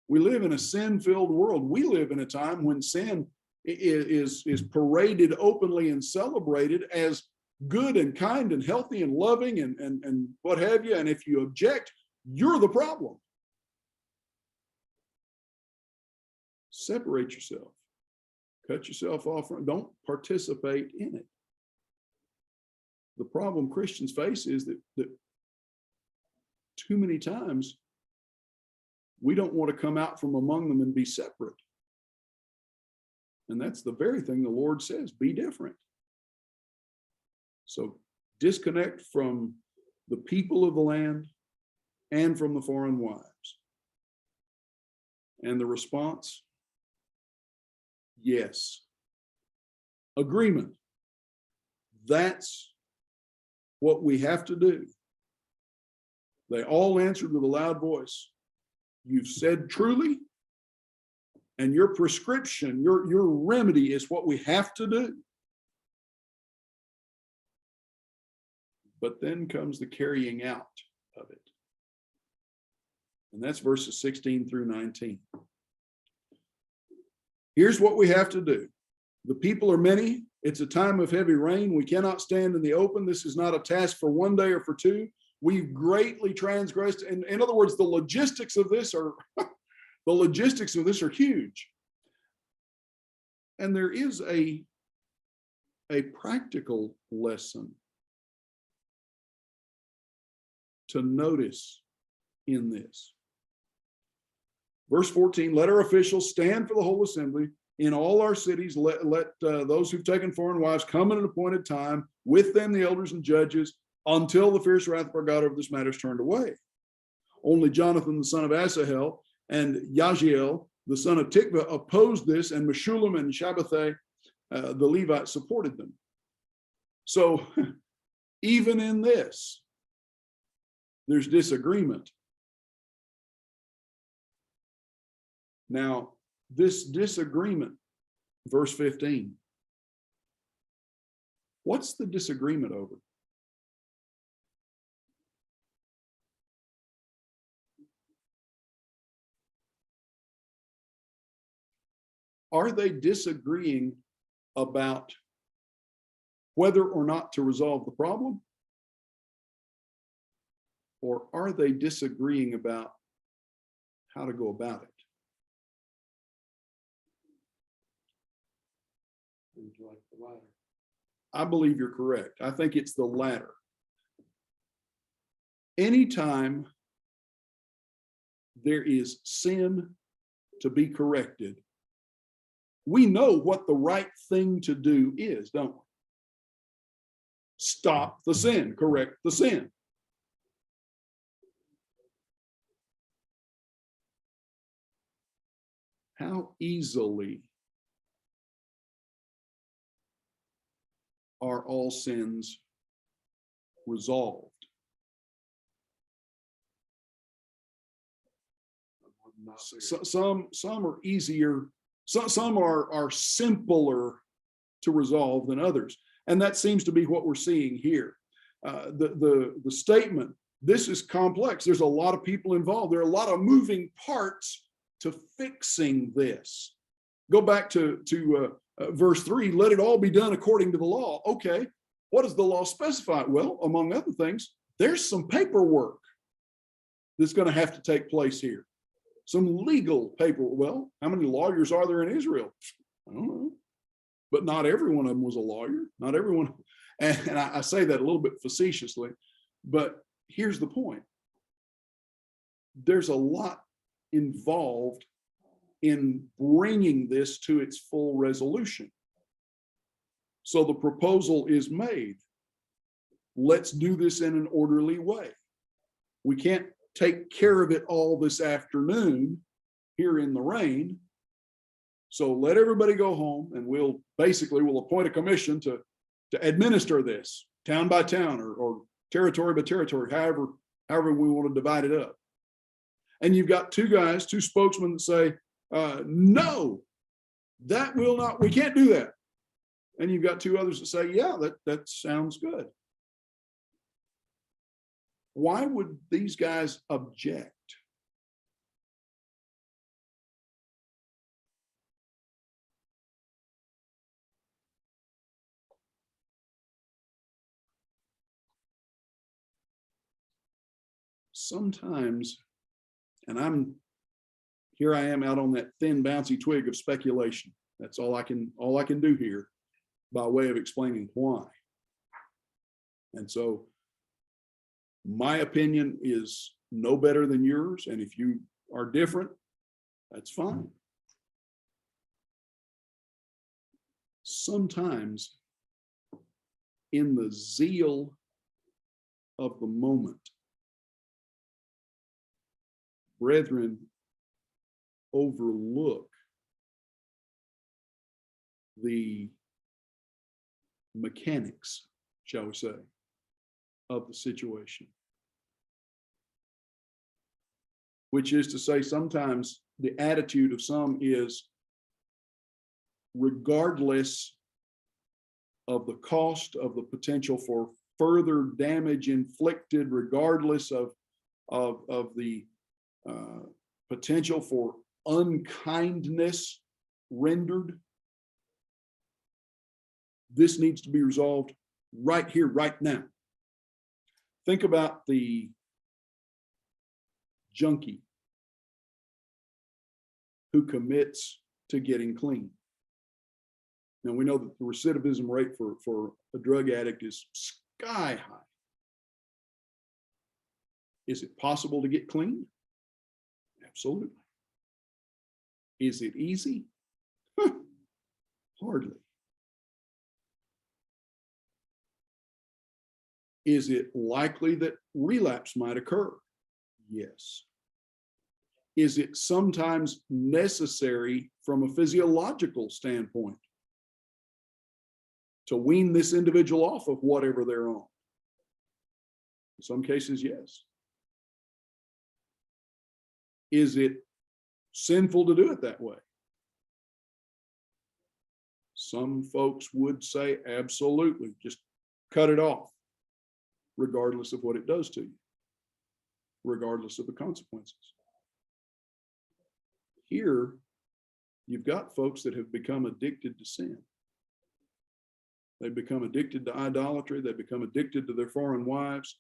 We live in a sin-filled world. We live in a time when sin is paraded openly and celebrated as good and kind and healthy and loving and what have you. And if you object, you're the problem. Separate yourself. Cut yourself off. Don't participate in it. The problem Christians face is that too many times we don't want to come out from among them and be separate. And that's the very thing the Lord says, be different. So disconnect from the people of the land and from the foreign wives. And the response? Yes. Agreement. That's what we have to do. They all answered with a loud voice. You've said truly, and your prescription, your remedy is what we have to do. But then comes the carrying out of it. And that's verses 16 through 19. Here's what we have to do. The people are many. It's a time of heavy rain. We cannot stand in the open. This is not a task for one day or for two. We've greatly transgressed. And in other words, the logistics of this are huge. And there is a practical lesson to notice in this. Verse 14, let our officials stand for the whole assembly in all our cities. Let those who've taken foreign wives come at an appointed time, with them the elders and judges, until the fierce wrath of our God over this matter is turned away. Only Jonathan, the son of Asahel, and Yaziel, the son of Tikvah, opposed this, and Meshullam and Shabbathai, the Levites, supported them. So even in this, there's disagreement. Now, this disagreement, verse 15, what's the disagreement over? Are they disagreeing about whether or not to resolve the problem? Or are they disagreeing about how to go about it? Like the latter. I believe you're correct. I think it's the latter. Anytime there is sin to be corrected, we know what the right thing to do is, don't we? Stop the sin, correct the sin. How easily are all sins resolved? Some are easier, some are simpler to resolve than others. And that seems to be what we're seeing here. The statement, this is complex. There's a lot of people involved. There are a lot of moving parts to fixing this. Go back to verse 3, let it all be done according to the law. Okay, what does the law specify? Well, among other things, there's some paperwork that's going to have to take place here. some legal paper. Well, how many lawyers are there in Israel? I don't know. But not every one of them was a lawyer. Not everyone. And I say that a little bit facetiously, but here's the point. There's a lot involved in bringing this to its full resolution. So the proposal is made. Let's do this in an orderly way. We can't take care of it all this afternoon here in the rain. So let everybody go home, and we'll appoint a commission to administer this town by town or territory by territory, however we want to divide it up. And you've got two spokesmen that say, no, that will not, we can't do that. And you've got two others that say, yeah, that sounds good. Why would these guys object? Sometimes, and here I am out on that thin, bouncy twig of speculation. That's all I can do here by way of explaining why. And so my opinion is no better than yours. And if you are different, that's fine. Sometimes in the zeal of the moment, brethren overlook the mechanics, shall we say, of the situation. Which is to say, sometimes the attitude of some is, regardless of the cost of the potential for further damage inflicted, regardless of the potential for unkindness rendered, this needs to be resolved right here, right now. Think about the junkie who commits to getting clean. Now, we know that the recidivism rate for a drug addict is sky high. Is it possible to get clean? Absolutely. Is it easy? Hardly. Is it likely that relapse might occur? Yes. Is it sometimes necessary from a physiological standpoint to wean this individual off of whatever they're on? In some cases, yes. Is it sinful to do it that way? Some folks would say absolutely, just cut it off, regardless of what it does to you, regardless of the consequences. Here, you've got folks that have become addicted to sin. They become addicted to idolatry. They become addicted to their foreign wives.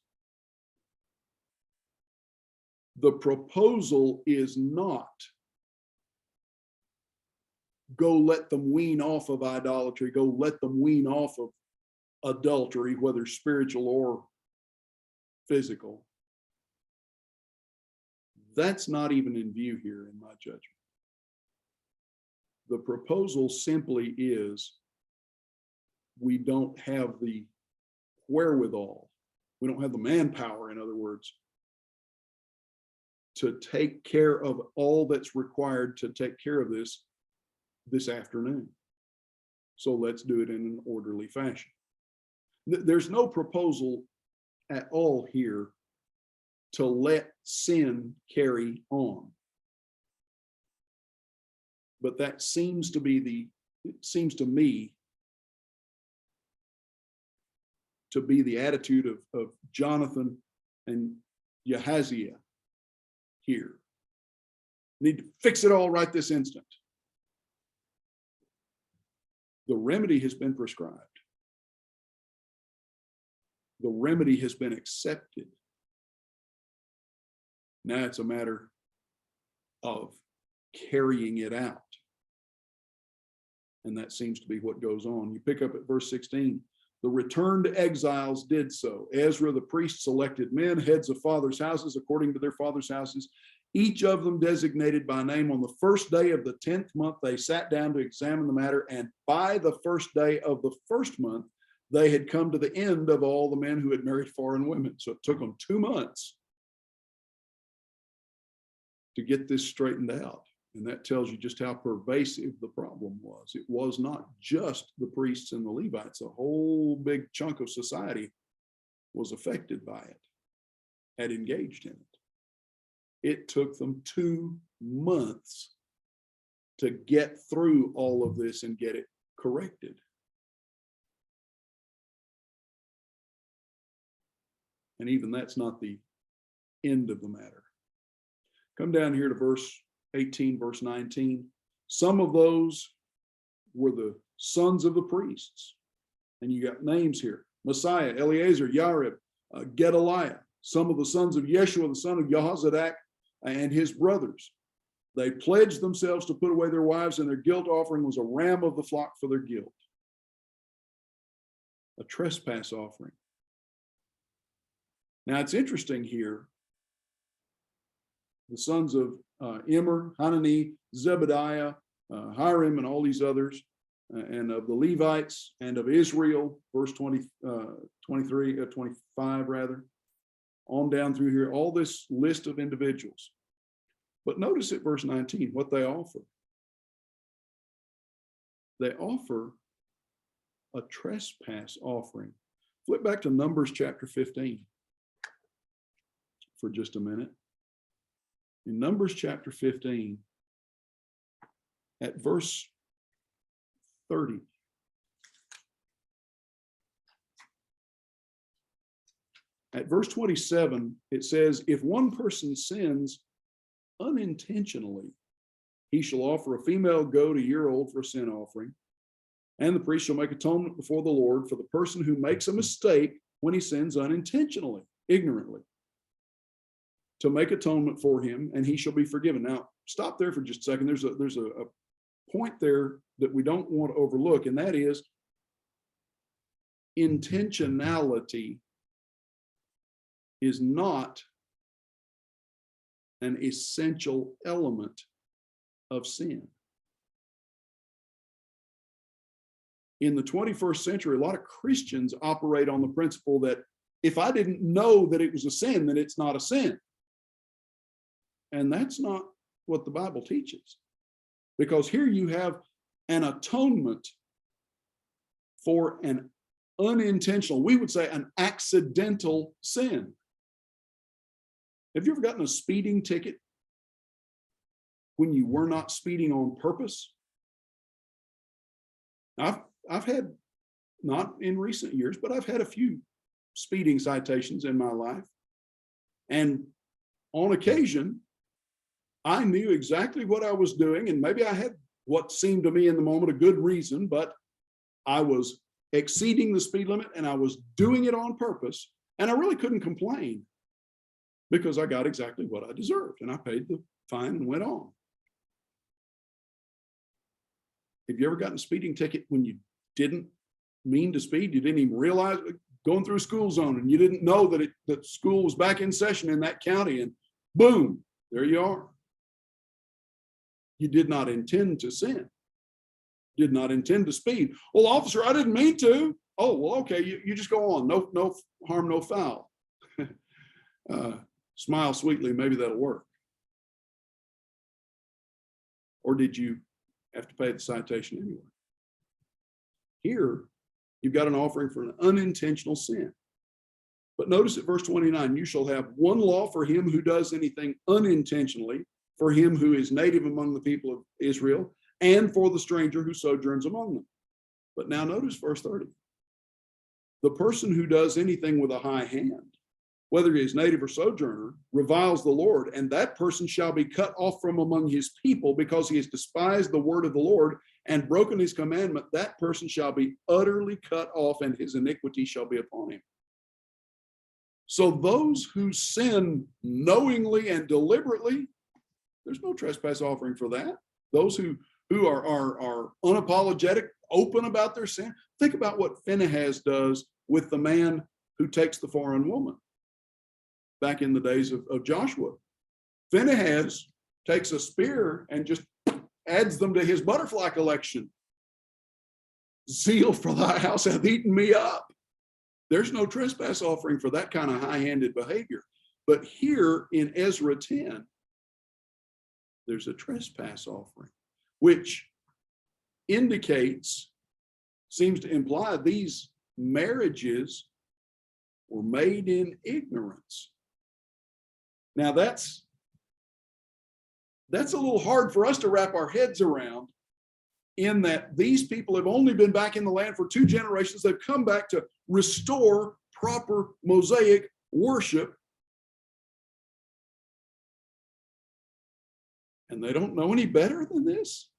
The proposal is not go let them wean off of idolatry, go let them wean off of adultery, whether spiritual or physical. That's not even in view here in my judgment. The proposal simply is, we don't have the wherewithal, we don't have the manpower, in other words, to take care of all that's required to take care of this afternoon. So let's do it in an orderly fashion. There's no proposal at all here to let sin carry on. But that seems to be it seems to me to be the attitude of Jonathan and Yahaziah here. Need to fix it all right this instant. The remedy has been prescribed. The remedy has been accepted. Now it's a matter of carrying it out. And that seems to be what goes on. You pick up at verse 16. The returned exiles did so. Ezra the priest selected men, heads of fathers' houses, according to their fathers' houses, each of them designated by name. On the first day of the 10th month, they sat down to examine the matter, and by the first day of the first month, they had come to the end of all the men who had married foreign women. So it took them 2 months to get this straightened out. And that tells you just how pervasive the problem was. It was not just the priests and the Levites. A whole big chunk of society was affected by it, had engaged in it. It took them 2 months to get through all of this and get it corrected. And even that's not the end of the matter. Come down here to verse 18, verse 19. Some of those were the sons of the priests. And you got names here: Messiah, Eleazar, Yarib, Gedaliah, some of the sons of Yeshua, the son of Jehozadak, and his brothers. They pledged themselves to put away their wives, and their guilt offering was a ram of the flock for their guilt. A trespass offering. Now it's interesting here. The sons of Immer, Hanani, Zebediah, Hiram, and all these others, and of the Levites and of Israel, verse 25 rather, on down through here, all this list of individuals. But notice at verse 19 what they offer. They offer a trespass offering. Flip back to Numbers chapter 15 for just a minute. In Numbers chapter 15, at verse 30. At verse 27, it says, if one person sins unintentionally, he shall offer a female goat a year old for a sin offering, and the priest shall make atonement before the Lord for the person who makes a mistake when he sins unintentionally, ignorantly, to make atonement for him, and he shall be forgiven. Now, stop there for just a second. There's a point there that we don't want to overlook, and that is intentionality is not an essential element of sin. In the 21st century, a lot of Christians operate on the principle that if I didn't know that it was a sin, then it's not a sin. And that's not what the Bible teaches. Because here you have an atonement for an unintentional, we would say an accidental sin. Have you ever gotten a speeding ticket when you were not speeding on purpose? I've had, not in recent years, but I've had a few speeding citations in my life. And on occasion, I knew exactly what I was doing, and maybe I had what seemed to me in the moment a good reason, but I was exceeding the speed limit and I was doing it on purpose, and I really couldn't complain because I got exactly what I deserved, and I paid the fine and went on. Have you ever gotten a speeding ticket when you didn't mean to speed? You didn't even realize going through a school zone, and you didn't know that school was back in session in that county, and boom, there you are. You did not intend to sin. Did not intend to speed. Well, officer, I didn't mean to. Oh, well, okay, you just go on. No harm, no foul. Smile sweetly, maybe that'll work. Or did you have to pay the citation anyway? Here, you've got an offering for an unintentional sin. But notice at verse 29, you shall have one law for him who does anything unintentionally, for him who is native among the people of Israel, and for the stranger who sojourns among them. But now notice verse 30. The person who does anything with a high hand, whether he is native or sojourner, reviles the Lord, and that person shall be cut off from among his people because he has despised the word of the Lord and broken his commandment. That person shall be utterly cut off, and his iniquity shall be upon him. So those who sin knowingly and deliberately, There's no trespass offering for that. Those who are unapologetic, open about their sin. Think about what Phinehas does with the man who takes the foreign woman back in the days of Joshua. Phinehas takes a spear and just adds them to his butterfly collection. Zeal for thy house hath eaten me up. There's no trespass offering for that kind of high-handed behavior. But here in Ezra 10, there's a trespass offering, which indicates, seems to imply these marriages were made in ignorance. Now that's a little hard for us to wrap our heads around, in that these people have only been back in the land for 2 generations. They've come back to restore proper Mosaic worship. And they don't know any better than this.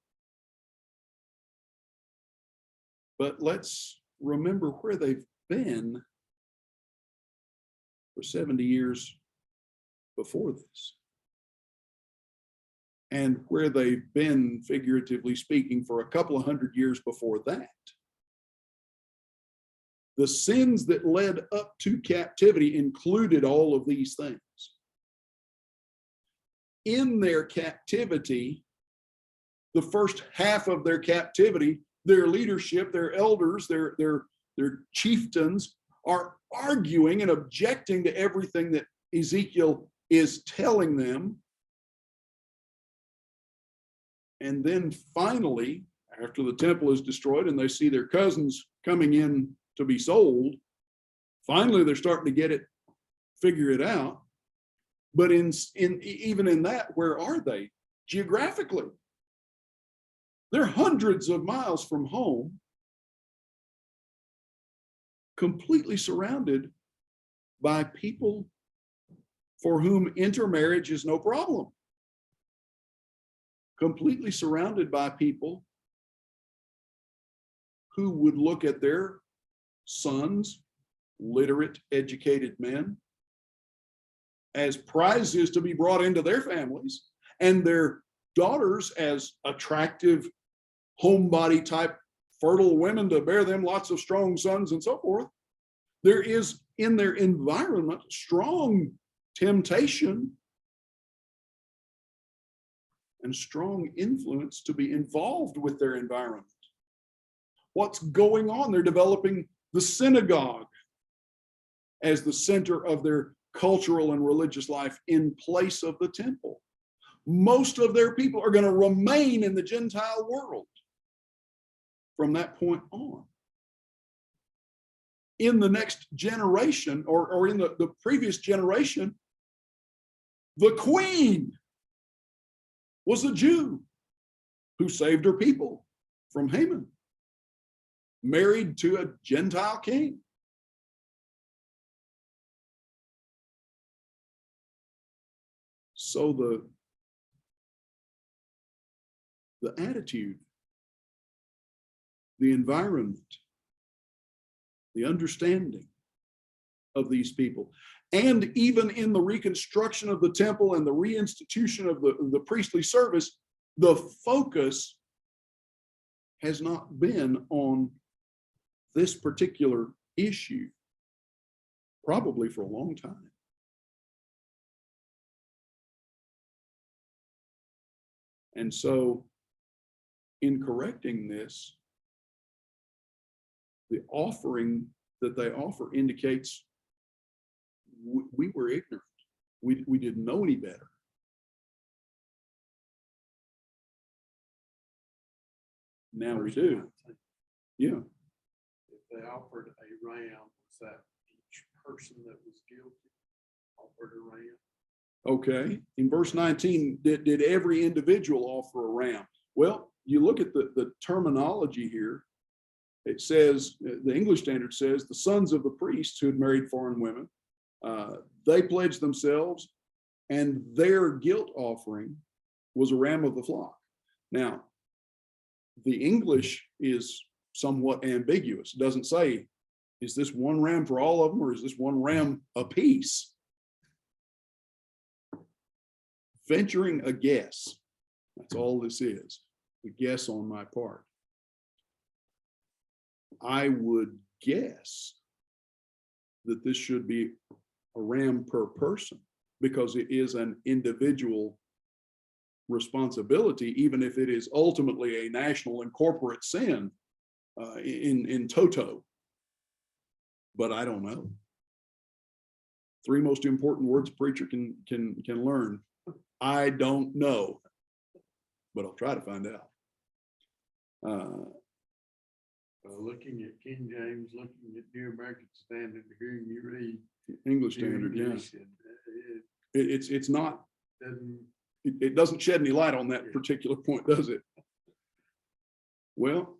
But let's remember where they've been for 70 years before this, and where they've been, figuratively speaking, for a couple of hundred years before that. The sins that led up to captivity included all of these things. In their captivity, the first half of their captivity, their leadership, their elders, their chieftains are arguing and objecting to everything that Ezekiel is telling them. And then finally, after the temple is destroyed and they see their cousins coming in to be sold, finally they're starting to get it, figure it out. But even in that, where are they geographically? They're hundreds of miles from home, completely surrounded by people for whom intermarriage is no problem. Completely surrounded by people who would look at their sons, literate, educated men, as prizes to be brought into their families, and their daughters as attractive, homebody type, fertile women to bear them lots of strong sons and so forth. There is in their environment strong temptation and strong influence to be involved with their environment. What's going on? They're developing the synagogue as the center of their cultural and religious life in place of the temple. Most of their people are going to remain in the Gentile world from that point on. In the next generation, or in the previous generation, the queen was a Jew who saved her people from Haman, married to a Gentile king. So the attitude, the environment, the understanding of these people, and even in the reconstruction of the temple and the reinstitution of the priestly service, the focus has not been on this particular issue, probably for a long time. And so, in correcting this, the offering that they offer indicates we were ignorant. We didn't know any better. Now we do. Yeah. If they offered a ram, was that each person that was guilty offered a ram? Okay. In verse 19, did every individual offer a ram? Well, you look at the terminology here. It says, the English Standard says, the sons of the priests who had married foreign women, they pledged themselves, and their guilt offering was a ram of the flock. Now, the English is somewhat ambiguous. It doesn't say, is this one ram for all of them, or is this one ram apiece? venturing a guess. That's all this is, a guess on my part. I would guess that this should be a ram per person, because it is an individual responsibility, even if it is ultimately a national and corporate sin in toto. But I don't know. Three most important words a preacher can learn. I don't know, but I'll try to find out. Looking at King James, looking at New American Standard, hearing you read English Standard, yeah. English, It's not. doesn't- It doesn't shed any light on that particular point, does it? Well,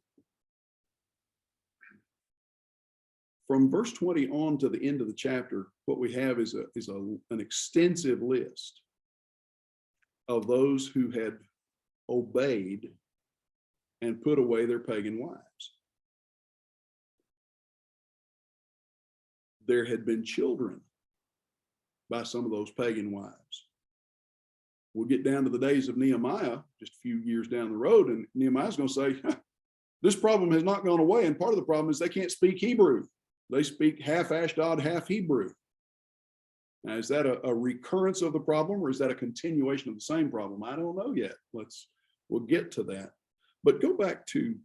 from verse 20 on to the end of the chapter, what we have is an extensive list of those who had obeyed and put away their pagan wives. There had been children by some of those pagan wives. We'll get down to the days of Nehemiah, just a few years down the road, and Nehemiah's going to say, this problem has not gone away. And part of the problem is they can't speak Hebrew. They speak half Ashdod, half Hebrew. Now, is that a recurrence of the problem, or is that a continuation of the same problem? I don't know yet. We'll get to that. But go back to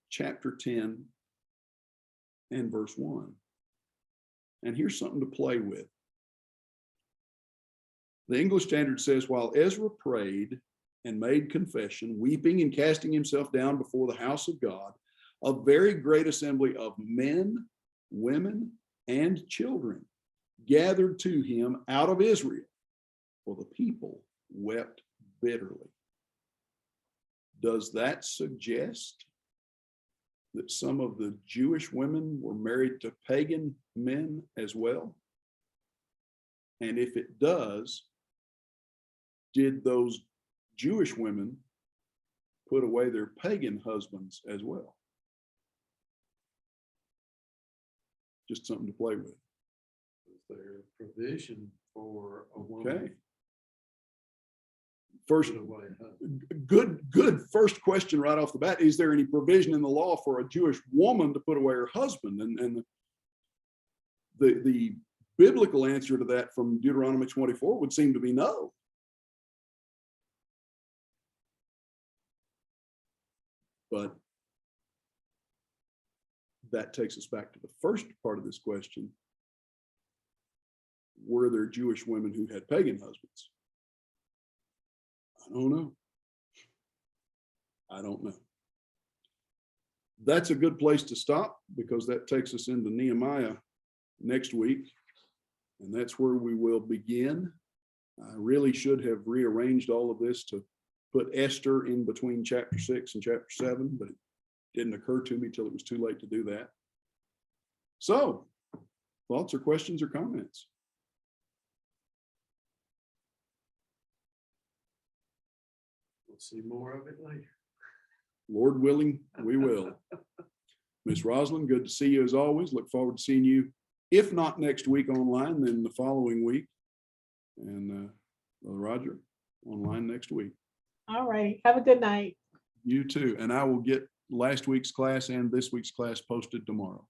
chapter 10 and verse 1. And here's something to play with. The English Standard says, while Ezra prayed and made confession, weeping and casting himself down before the house of God, a very great assembly of men, women, and children gathered to him out of Israel, for the people wept bitterly. Does that suggest that some of the Jewish women were married to pagan men as well? And if it does, did those Jewish women put away their pagan husbands as well? Just something to play with. Is there provision for a woman? Okay. First, to put away a husband? good first question right off the bat. Is there any provision in the law for a Jewish woman to put away her husband? And the biblical answer to that from Deuteronomy 24 would seem to be no. But that takes us back to the first part of this question. Were there Jewish women who had pagan husbands? I don't know. I don't know. That's a good place to stop, because that takes us into Nehemiah next week. And that's where we will begin. I really should have rearranged all of this to put Esther in between chapter 6 and chapter 7, but it didn't occur to me till it was too late to do that. So, thoughts or questions or comments? We'll see more of it later. Lord willing, we will. Miss Rosalind, good to see you as always. Look forward to seeing you, if not next week online, then the following week. And Brother Roger, online next week. All right. Have a good night. You too. And I will get last week's class and this week's class posted tomorrow.